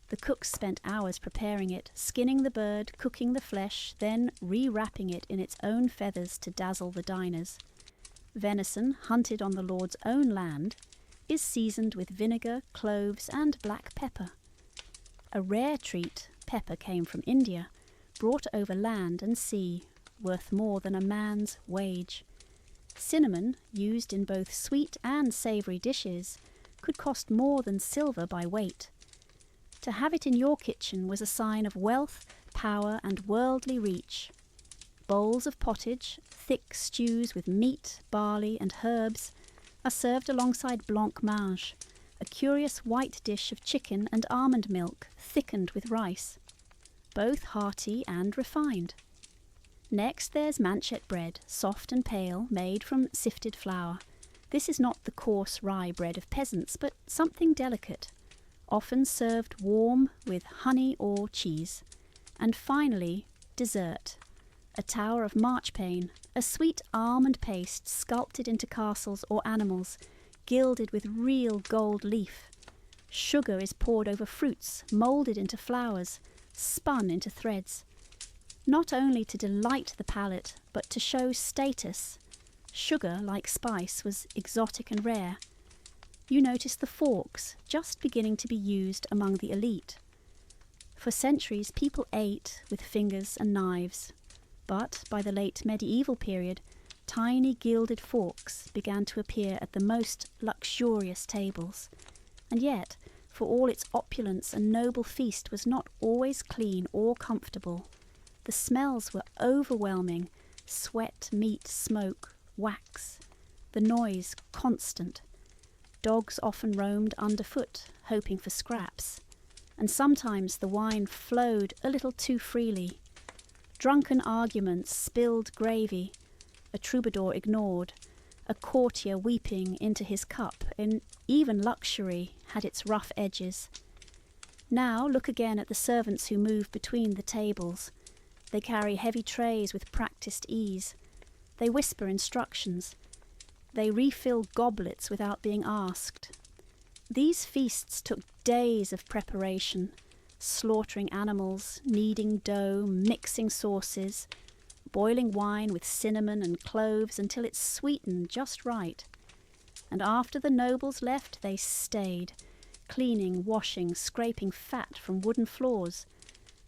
The cooks spent hours preparing it, skinning the bird, cooking the flesh, then re-wrapping it in its own feathers to dazzle the diners. Venison, hunted on the lord's own land, is seasoned with vinegar, cloves, and black pepper. A rare treat, pepper came from India, brought over land and sea, worth more than a man's wage. Cinnamon, used in both sweet and savoury dishes, could cost more than silver by weight. To have it in your kitchen was a sign of wealth, power, and worldly reach. Bowls of pottage, thick stews with meat, barley, and herbs, are served alongside blancmange, a curious white dish of chicken and almond milk thickened with rice, both hearty and refined. Next there's manchet bread, soft and pale, made from sifted flour. This is not the coarse rye bread of peasants, but something delicate, often served warm with honey or cheese. And finally, dessert, a tower of marchpane, a sweet almond paste sculpted into castles or animals, gilded with real gold leaf. Sugar is poured over fruits, moulded into flowers, spun into threads. Not only to delight the palate, but to show status. Sugar, like spice, was exotic and rare. You notice the forks just beginning to be used among the elite. For centuries, people ate with fingers and knives, but by the late medieval period, tiny gilded forks began to appear at the most luxurious tables. And yet, for all its opulence, a noble feast was not always clean or comfortable. The smells were overwhelming: sweat, meat, smoke, wax. The noise constant. Dogs often roamed underfoot, hoping for scraps. And sometimes the wine flowed a little too freely. Drunken arguments spilled gravy, a troubadour ignored, a courtier weeping into his cup, and even luxury had its rough edges. Now look again at the servants who move between the tables. They carry heavy trays with practiced ease. They whisper instructions. They refill goblets without being asked. These feasts took days of preparation, slaughtering animals, kneading dough, mixing sauces, boiling wine with cinnamon and cloves until it's sweetened just right. And after the nobles left, they stayed, cleaning, washing, scraping fat from wooden floors,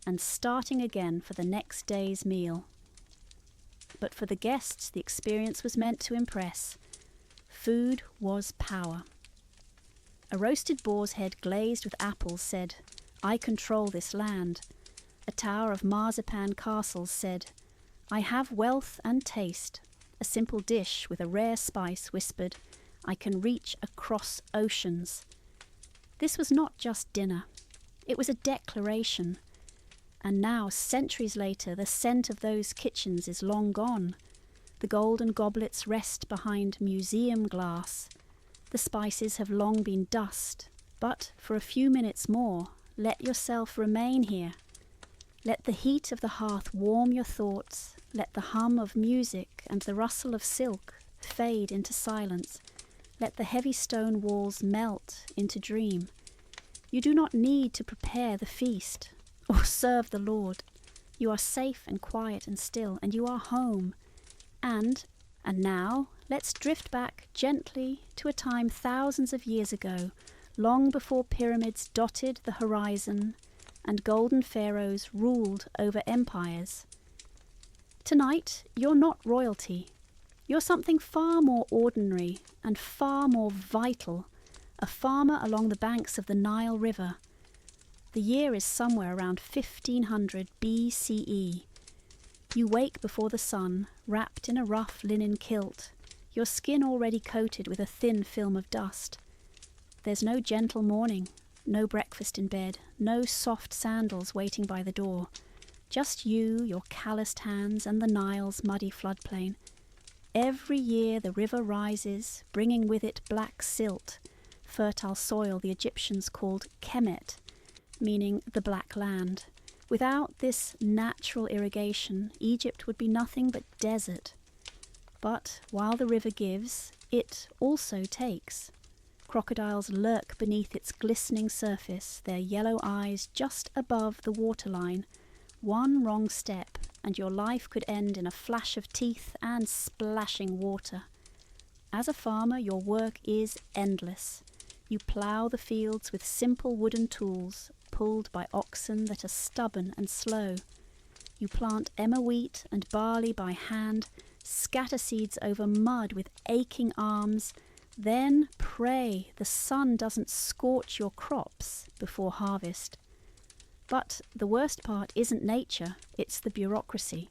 and starting again for the next day's meal. But for the guests, the experience was meant to impress. Food was power. A roasted boar's head glazed with apples said, "I control this land." A tower of marzipan castles said, "I have wealth and taste." A simple dish with a rare spice whispered, "I can reach across oceans." This was not just dinner. It was a declaration. And now, centuries later, the scent of those kitchens is long gone. The golden goblets rest behind museum glass. The spices have long been dust, but for a few minutes more, let yourself remain here. Let the heat of the hearth warm your thoughts. Let the hum of music and the rustle of silk fade into silence. Let the heavy stone walls melt into dream. You do not need to prepare the feast or serve the Lord. You are safe and quiet and still, and you are home. And now, let's drift back gently to a time thousands of years ago, long before pyramids dotted the horizon and golden pharaohs ruled over empires. Tonight, you're not royalty. You're something far more ordinary and far more vital, a farmer along the banks of the Nile River. The year is somewhere around 1500 BCE. You wake before the sun, wrapped in a rough linen kilt, your skin already coated with a thin film of dust. There's no gentle morning, no breakfast in bed, no soft sandals waiting by the door. Just you, your calloused hands, and the Nile's muddy floodplain. Every year the river rises, bringing with it black silt, fertile soil the Egyptians called Kemet, meaning the black land. Without this natural irrigation, Egypt would be nothing but desert. But while the river gives, it also takes. Crocodiles lurk beneath its glistening surface, their yellow eyes just above the waterline. One wrong step, and your life could end in a flash of teeth and splashing water. As a farmer, your work is endless. You plough the fields with simple wooden tools, pulled by oxen that are stubborn and slow. You plant emmer wheat and barley by hand, scatter seeds over mud with aching arms, then pray the sun doesn't scorch your crops before harvest. But the worst part isn't nature, it's the bureaucracy.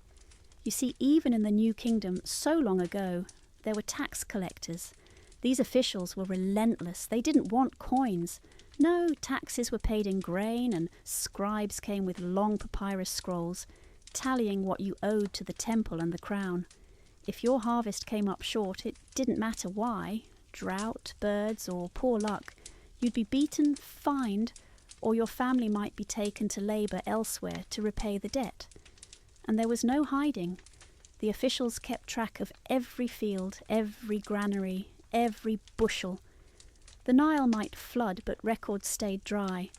You see, even in the New Kingdom so long ago, there were tax collectors. These officials were relentless. They didn't want coins. No, taxes were paid in grain, and scribes came with long papyrus scrolls, tallying what you owed to the temple and the crown. If your harvest came up short, it didn't matter why, drought, birds, or poor luck. You'd be beaten, fined, or your family might be taken to labour elsewhere to repay the debt. And there was no hiding. The officials kept track of every field, every granary, every bushel. The Nile might flood, but records stayed dry.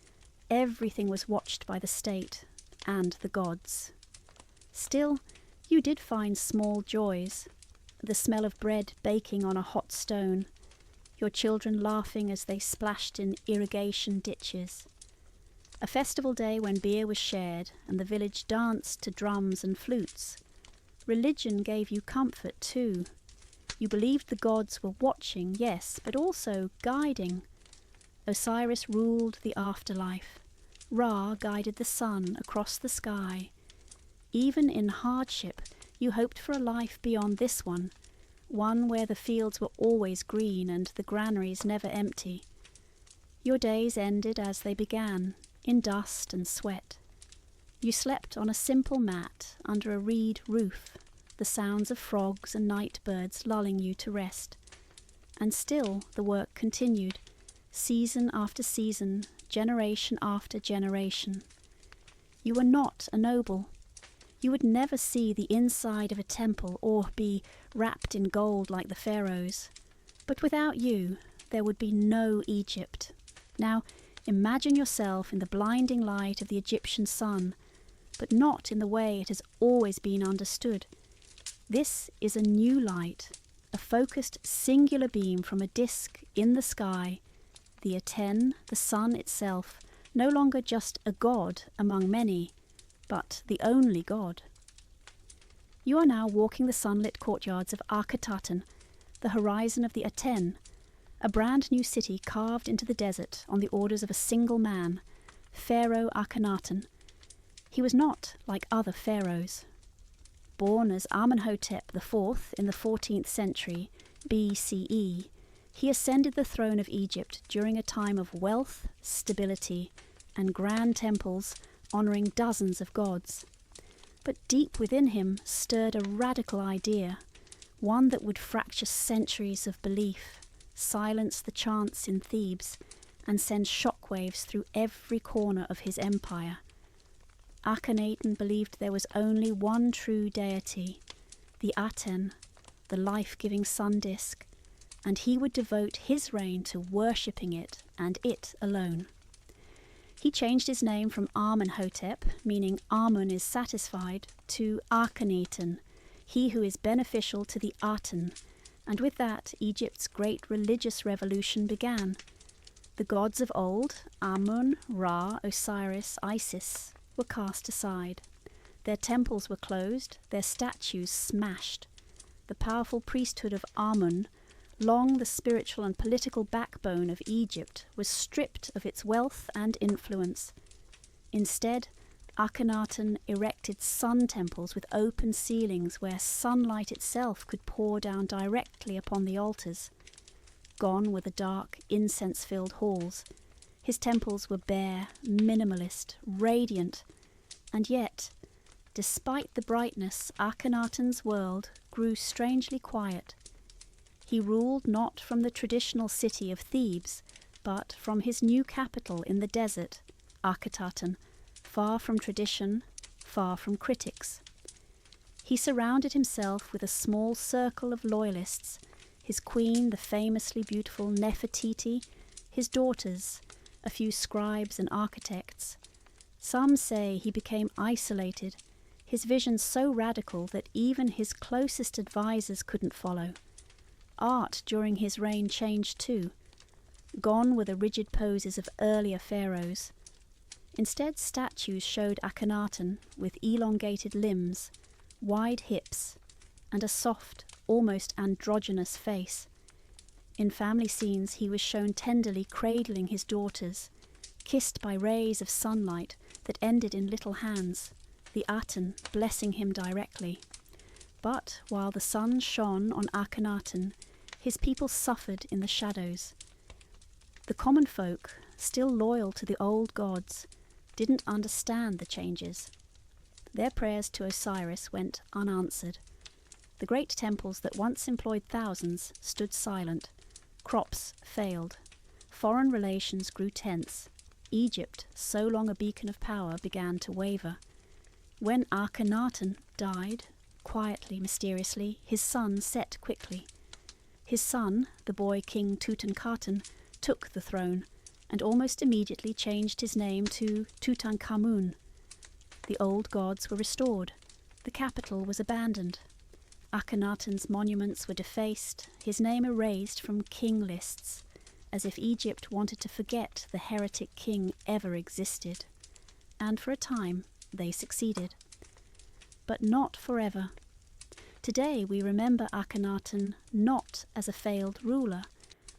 Everything was watched by the state and the gods. Still, you did find small joys. The smell of bread baking on a hot stone, your children laughing as they splashed in irrigation ditches. A festival day when beer was shared and the village danced to drums and flutes. Religion gave you comfort too. You believed the gods were watching, yes, but also guiding. Osiris ruled the afterlife. Ra guided the sun across the sky. Even in hardship, you hoped for a life beyond this one where the fields were always green and the granaries never empty. Your days ended as they began, in dust and sweat. You slept on a simple mat under a reed roof, the sounds of frogs and night birds lulling you to rest. And still the work continued, season after season, generation after generation. You were not a noble. You would never see the inside of a temple or be wrapped in gold like the pharaohs. But without you, there would be no Egypt. Now, imagine yourself in the blinding light of the Egyptian sun, but not in the way it has always been understood. This is a new light, a focused singular beam from a disk in the sky, the Aten, the sun itself, no longer just a god among many, but the only god. You are now walking the sunlit courtyards of Akhetaten, the horizon of the Aten, a brand new city carved into the desert on the orders of a single man, Pharaoh Akhenaten. He was not like other pharaohs. Born as Amenhotep IV in the 14th century BCE, he ascended the throne of Egypt during a time of wealth, stability, and grand temples honouring dozens of gods. But deep within him stirred a radical idea, one that would fracture centuries of belief, silence the chants in Thebes, and send shockwaves through every corner of his empire. Akhenaten believed there was only one true deity, the Aten, the life-giving sun disk, and he would devote his reign to worshipping it and it alone. He changed his name from Amenhotep, meaning Amun is satisfied, to Akhenaten, he who is beneficial to the Aten, and with that Egypt's great religious revolution began. The gods of old, Amun, Ra, Osiris, Isis, were cast aside. Their temples were closed, their statues smashed. The powerful priesthood of Amun, long the spiritual and political backbone of Egypt, was stripped of its wealth and influence. Instead, Akhenaten erected sun temples with open ceilings where sunlight itself could pour down directly upon the altars. Gone were the dark, incense-filled halls. His temples were bare, minimalist, radiant, and yet, despite the brightness, Akhenaten's world grew strangely quiet. He ruled not from the traditional city of Thebes, but from his new capital in the desert, Akhetaten, far from tradition, far from critics. He surrounded himself with a small circle of loyalists, his queen, the famously beautiful Nefertiti, his daughters, a few scribes and architects. Some say he became isolated, his vision so radical that even his closest advisors couldn't follow. Art during his reign changed too. Gone were the rigid poses of earlier pharaohs. Instead, statues showed Akhenaten with elongated limbs, wide hips, and a soft, almost androgynous face. In family scenes, he was shown tenderly cradling his daughters, kissed by rays of sunlight that ended in little hands, the Aten blessing him directly. But while the sun shone on Akhenaten, his people suffered in the shadows. The common folk, still loyal to the old gods, didn't understand the changes. Their prayers to Osiris went unanswered. The great temples that once employed thousands stood silent. Crops failed. Foreign relations grew tense. Egypt, so long a beacon of power, began to waver. When Akhenaten died, quietly, mysteriously, his son set quickly. His son, the boy King Tutankhaten, took the throne, and almost immediately changed his name to Tutankhamun. The old gods were restored. The capital was abandoned. Akhenaten's monuments were defaced, his name erased from king lists, as if Egypt wanted to forget the heretic king ever existed. And for a time, they succeeded. But not forever. Today we remember Akhenaten not as a failed ruler,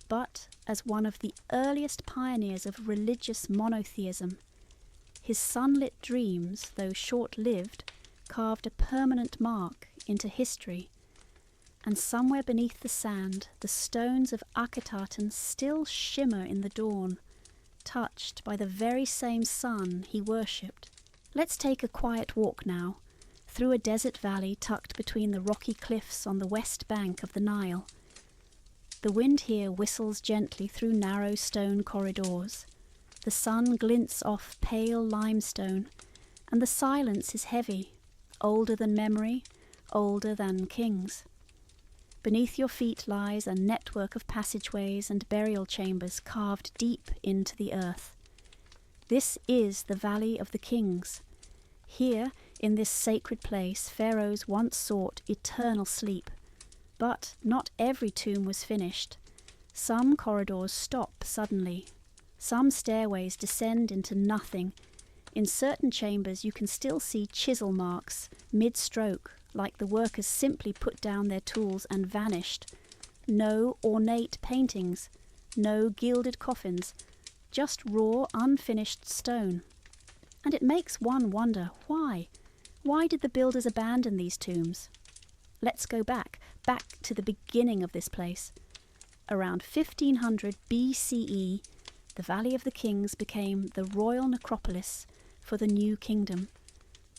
but as one of the earliest pioneers of religious monotheism. His sunlit dreams, though short-lived, carved a permanent mark into history. And somewhere beneath the sand, the stones of Akhetaten still shimmer in the dawn, touched by the very same sun he worshipped. Let's take a quiet walk now, through a desert valley tucked between the rocky cliffs on the west bank of the Nile. The wind here whistles gently through narrow stone corridors. The sun glints off pale limestone, and the silence is heavy, older than memory, older than kings. Beneath your feet lies a network of passageways and burial chambers carved deep into the earth. This is the Valley of the Kings. Here, in this sacred place, pharaohs once sought eternal sleep. But not every tomb was finished. Some corridors stop suddenly. Some stairways descend into nothing. In certain chambers you can still see chisel marks, mid-stroke, like the workers simply put down their tools and vanished. No ornate paintings, no gilded coffins, just raw, unfinished stone. And it makes one wonder, why? Why did the builders abandon these tombs? Let's go back to the beginning of this place. Around 1500 BCE, the Valley of the Kings became the royal necropolis for the new kingdom.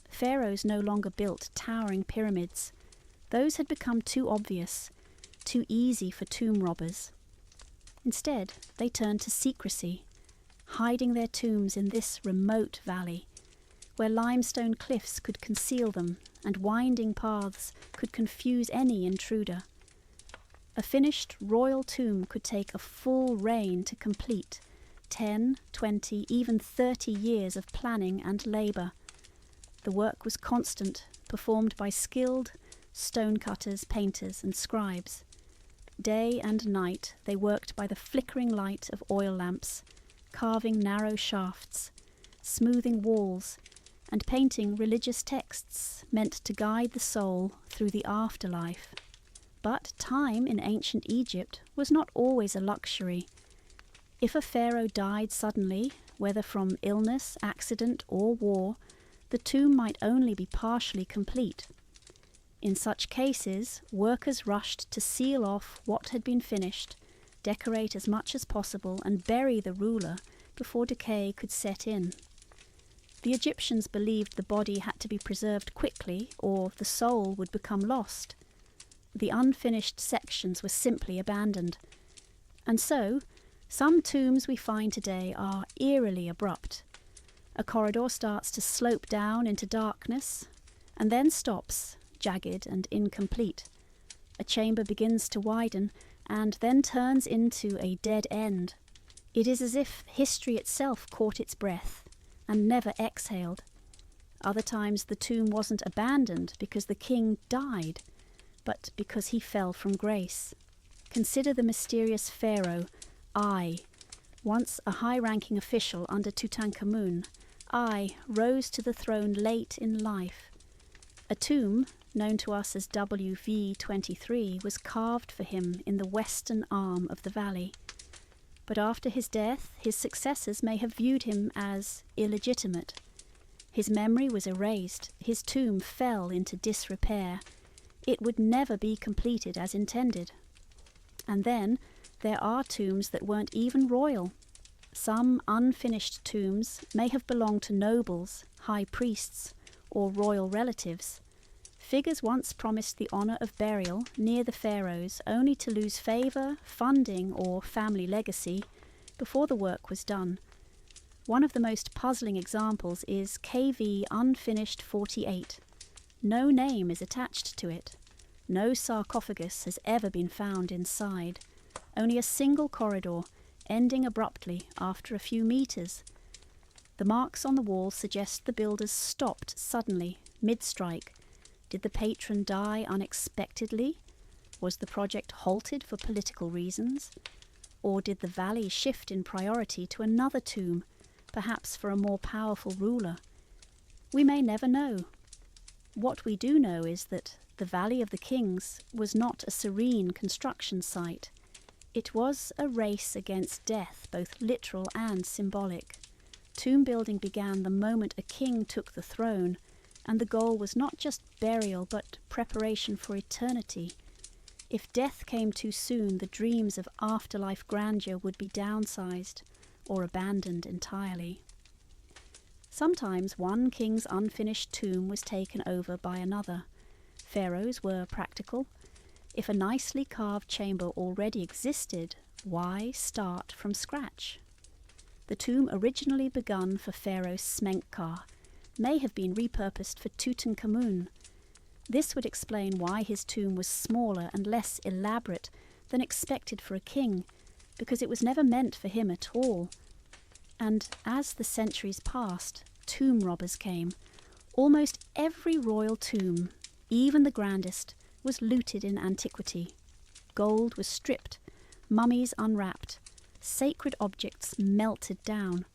Pharaohs no longer built towering pyramids. Those had become too obvious, too easy for tomb robbers. Instead, they turned to secrecy, hiding their tombs in this remote valley. where limestone cliffs could conceal them and winding paths could confuse any intruder. A finished royal tomb could take a full reign to complete, 10, 20, even 30 years of planning and labour. The work was constant, performed by skilled stonecutters, painters and scribes. Day and night they worked by the flickering light of oil lamps, carving narrow shafts, smoothing walls, and painting religious texts meant to guide the soul through the afterlife. But time in ancient Egypt was not always a luxury. If a pharaoh died suddenly, whether from illness, accident, or war, the tomb might only be partially complete. In such cases, workers rushed to seal off what had been finished, decorate as much as possible, and bury the ruler before decay could set in. The Egyptians believed the body had to be preserved quickly, or the soul would become lost. The unfinished sections were simply abandoned. And so, some tombs we find today are eerily abrupt. A corridor starts to slope down into darkness, and then stops, jagged and incomplete. A chamber begins to widen, and then turns into a dead end. It is as if history itself caught its breath, and never exhaled. Other times the tomb wasn't abandoned because the king died, but because he fell from grace. Consider the mysterious pharaoh, I, once a high-ranking official under Tutankhamun. I rose to the throne late in life. A tomb, known to us as WV23, was carved for him in the western arm of the valley. But after his death, his successors may have viewed him as illegitimate. His memory was erased, his tomb fell into disrepair. It would never be completed as intended. And then there are tombs that weren't even royal. Some unfinished tombs may have belonged to nobles, high priests, or royal relatives. Figures once promised the honour of burial near the pharaohs only to lose favour, funding, or family legacy before the work was done. One of the most puzzling examples is KV Unfinished 48. No name is attached to it. No sarcophagus has ever been found inside. Only a single corridor, ending abruptly after a few metres. The marks on the wall suggest the builders stopped suddenly, mid-strike. Did the patron die unexpectedly? Was the project halted for political reasons? Or did the valley shift in priority to another tomb, perhaps for a more powerful ruler? We may never know. What we do know is that the Valley of the Kings was not a serene construction site. It was a race against death, both literal and symbolic. Tomb building began the moment a king took the throne, and the goal was not just burial but preparation for eternity. If death came too soon, the dreams of afterlife grandeur would be downsized or abandoned entirely. Sometimes one king's unfinished tomb was taken over by another. Pharaohs were practical. If a nicely carved chamber already existed, why start from scratch? The tomb originally begun for Pharaoh Smenkhkare may have been repurposed for Tutankhamun. This would explain why his tomb was smaller and less elaborate than expected for a king, because it was never meant for him at all. And as the centuries passed, tomb robbers came. Almost every royal tomb, even the grandest, was looted in antiquity. Gold was stripped, mummies unwrapped, sacred objects melted down.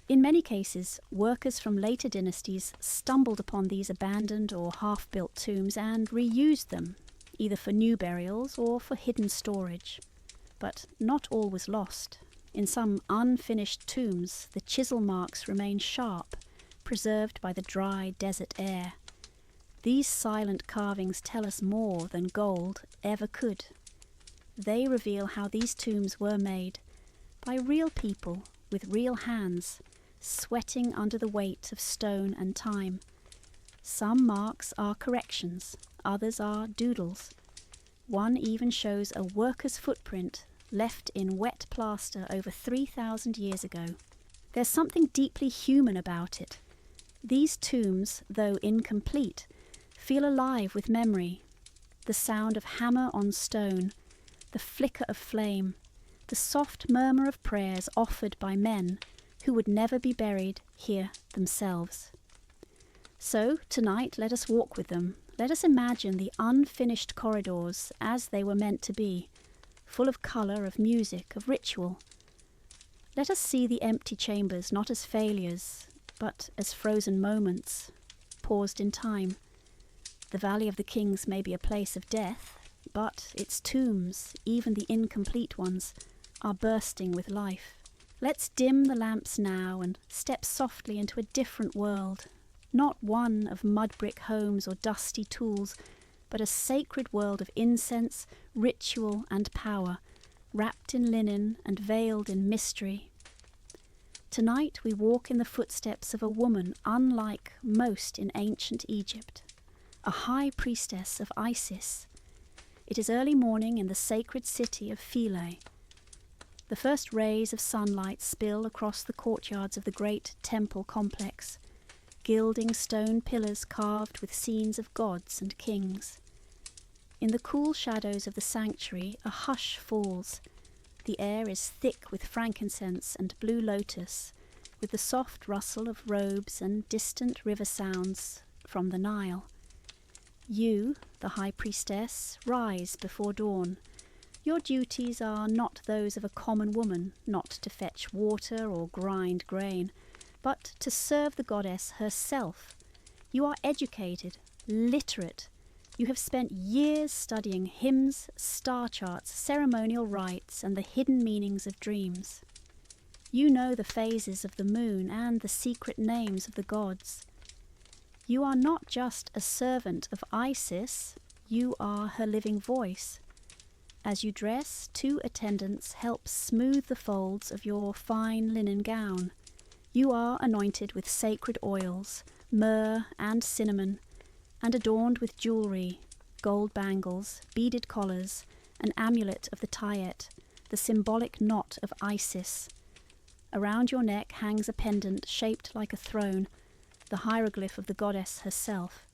In many cases, workers from later dynasties stumbled upon these abandoned or half-built tombs and reused them, either for new burials or for hidden storage. But not all was lost. In some unfinished tombs, the chisel marks remain sharp, preserved by the dry desert air. These silent carvings tell us more than gold ever could. They reveal how these tombs were made by real people with real hands, sweating under the weight of stone and time. Some marks are corrections, others are doodles. One even shows a worker's footprint left in wet plaster over 3,000 years ago. There's something deeply human about it. These tombs, though incomplete, feel alive with memory. The sound of hammer on stone, the flicker of flame, the soft murmur of prayers offered by men who would never be buried here themselves. So, tonight, let us walk with them. Let us imagine the unfinished corridors as they were meant to be, full of colour, of music, of ritual. Let us see the empty chambers not as failures, but as frozen moments, paused in time. The Valley of the Kings may be a place of death, but its tombs, even the incomplete ones, are bursting with life. Let's dim the lamps now and step softly into a different world, not one of mud brick homes or dusty tools, but a sacred world of incense, ritual and power, wrapped in linen and veiled in mystery. Tonight we walk in the footsteps of a woman unlike most in ancient Egypt, a high priestess of Isis. It is early morning in the sacred city of Philae. The first rays of sunlight spill across the courtyards of the great temple complex, gilding stone pillars carved with scenes of gods and kings. In the cool shadows of the sanctuary, a hush falls. The air is thick with frankincense and blue lotus, with the soft rustle of robes and distant river sounds from the Nile. You, the high priestess, rise before dawn. Your duties are not those of a common woman, not to fetch water or grind grain, but to serve the goddess herself. You are educated, literate. You have spent years studying hymns, star charts, ceremonial rites, and the hidden meanings of dreams. You know the phases of the moon and the secret names of the gods. You are not just a servant of Isis, you are her living voice. As you dress, 2 attendants help smooth the folds of your fine linen gown. You are anointed with sacred oils, myrrh and cinnamon, and adorned with jewellery, gold bangles, beaded collars, an amulet of the Tayet, the symbolic knot of Isis. Around your neck hangs a pendant shaped like a throne, the hieroglyph of the goddess herself.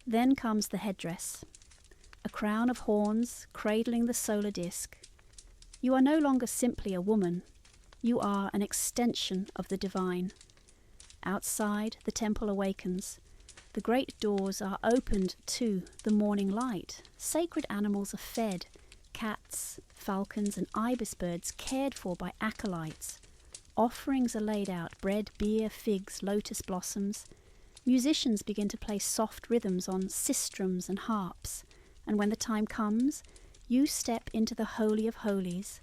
Then comes the headdress, a crown of horns cradling the solar disk. You are no longer simply a woman, you are an extension of the divine. Outside, the temple awakens. The great doors are opened to the morning light. Sacred animals are fed, cats, falcons and ibis birds cared for by acolytes. Offerings are laid out, bread, beer, figs, lotus blossoms. Musicians begin to play soft rhythms on sistrums and harps, and when the time comes, you step into the Holy of Holies,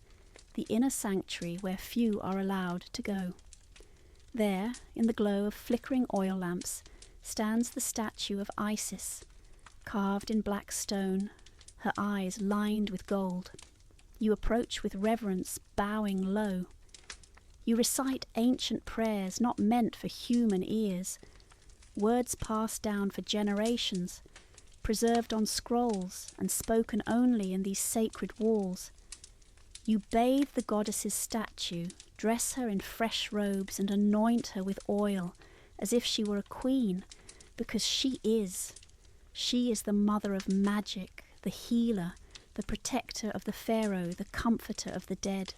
the inner sanctuary where few are allowed to go. There, in the glow of flickering oil lamps, stands the statue of Isis, carved in black stone, her eyes lined with gold. You approach with reverence, bowing low. You recite ancient prayers not meant for human ears, words passed down for generations, preserved on scrolls and spoken only in these sacred walls. You bathe the goddess's statue, dress her in fresh robes and anoint her with oil as if she were a queen, because she is. She is the mother of magic, the healer, the protector of the pharaoh, the comforter of the dead.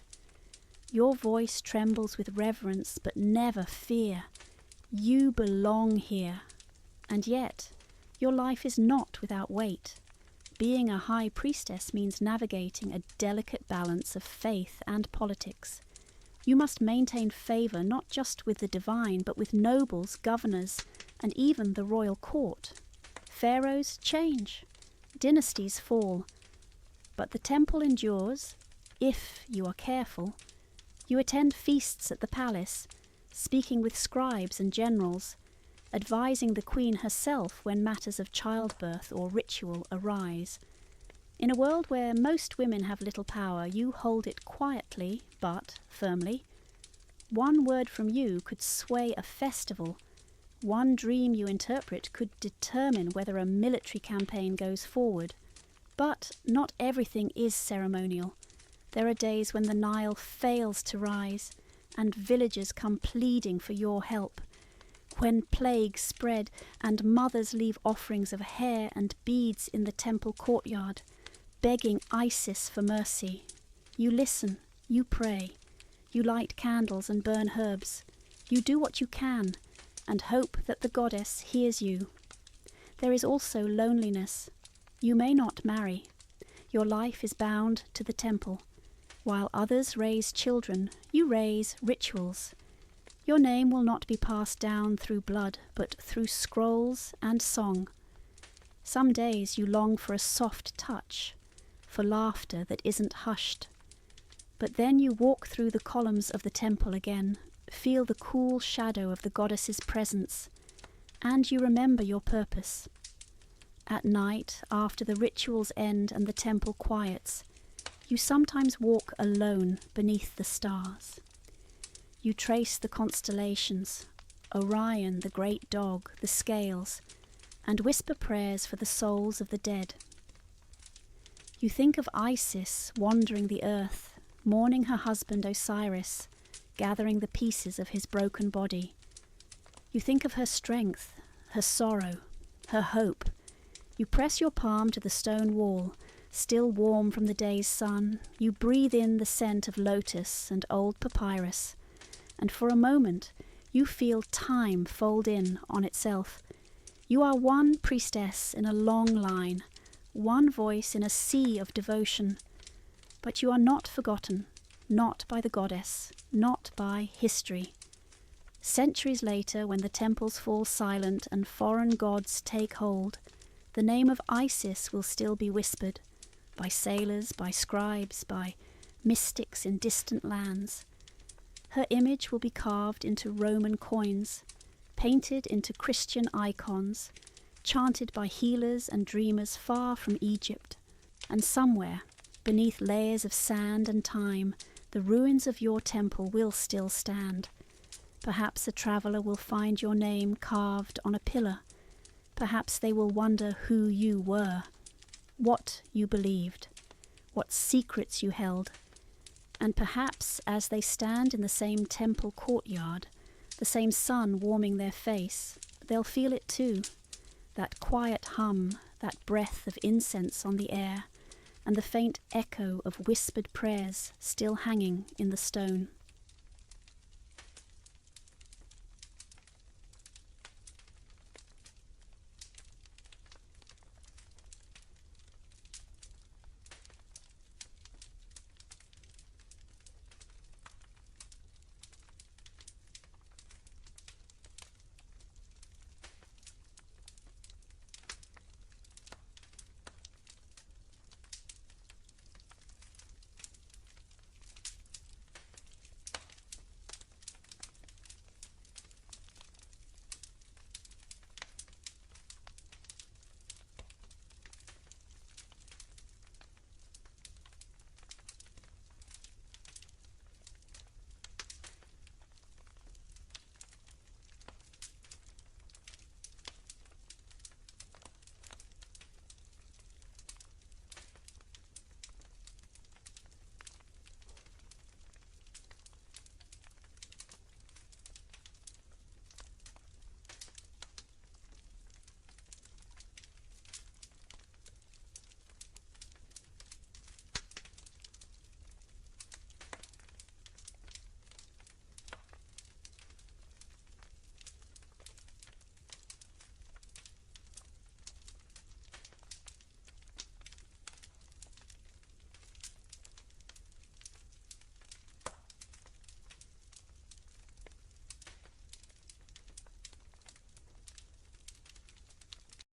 Your voice trembles with reverence but never fear. You belong here, and yet your life is not without weight. Being a high priestess means navigating a delicate balance of faith and politics. You must maintain favour not just with the divine, but with nobles, governors, and even the royal court. Pharaohs change, dynasties fall, but the temple endures, if you are careful. You attend feasts at the palace, speaking with scribes and generals, advising the queen herself when matters of childbirth or ritual arise. In a world where most women have little power, you hold it quietly but firmly. One word from you could sway a festival. One dream you interpret could determine whether a military campaign goes forward. But not everything is ceremonial. There are days when the Nile fails to rise, and villagers come pleading for your help. when plague spread and mothers leave offerings of hair and beads in the temple courtyard, begging Isis for mercy. You listen, you pray, you light candles and burn herbs. You do what you can and hope that the goddess hears you. There is also loneliness. You may not marry. Your life is bound to the temple. While others raise children, you raise rituals. Your name will not be passed down through blood, but through scrolls and song. Some days you long for a soft touch, for laughter that isn't hushed. But then you walk through the columns of the temple again, feel the cool shadow of the goddess's presence, and you remember your purpose. At night, after the rituals end and the temple quiets, you sometimes walk alone beneath the stars. You trace the constellations, Orion, the great dog, the scales, and whisper prayers for the souls of the dead. You think of Isis wandering the earth, mourning her husband Osiris, gathering the pieces of his broken body. You think of her strength, her sorrow, her hope. You press your palm to the stone wall, still warm from the day's sun. You breathe in the scent of lotus and old papyrus, and for a moment you feel time fold in on itself. You are one priestess in a long line, one voice in a sea of devotion. But you are not forgotten, not by the goddess, not by history. Centuries later, when the temples fall silent and foreign gods take hold, the name of Isis will still be whispered by sailors, by scribes, by mystics in distant lands. Her image will be carved into Roman coins, painted into Christian icons, chanted by healers and dreamers far from Egypt. And somewhere, beneath layers of sand and time, the ruins of your temple will still stand. Perhaps a traveller will find your name carved on a pillar. Perhaps they will wonder who you were, what you believed, what secrets you held. And perhaps as they stand in the same temple courtyard, the same sun warming their face, they'll feel it too, that quiet hum, that breath of incense on the air, and the faint echo of whispered prayers still hanging in the stone.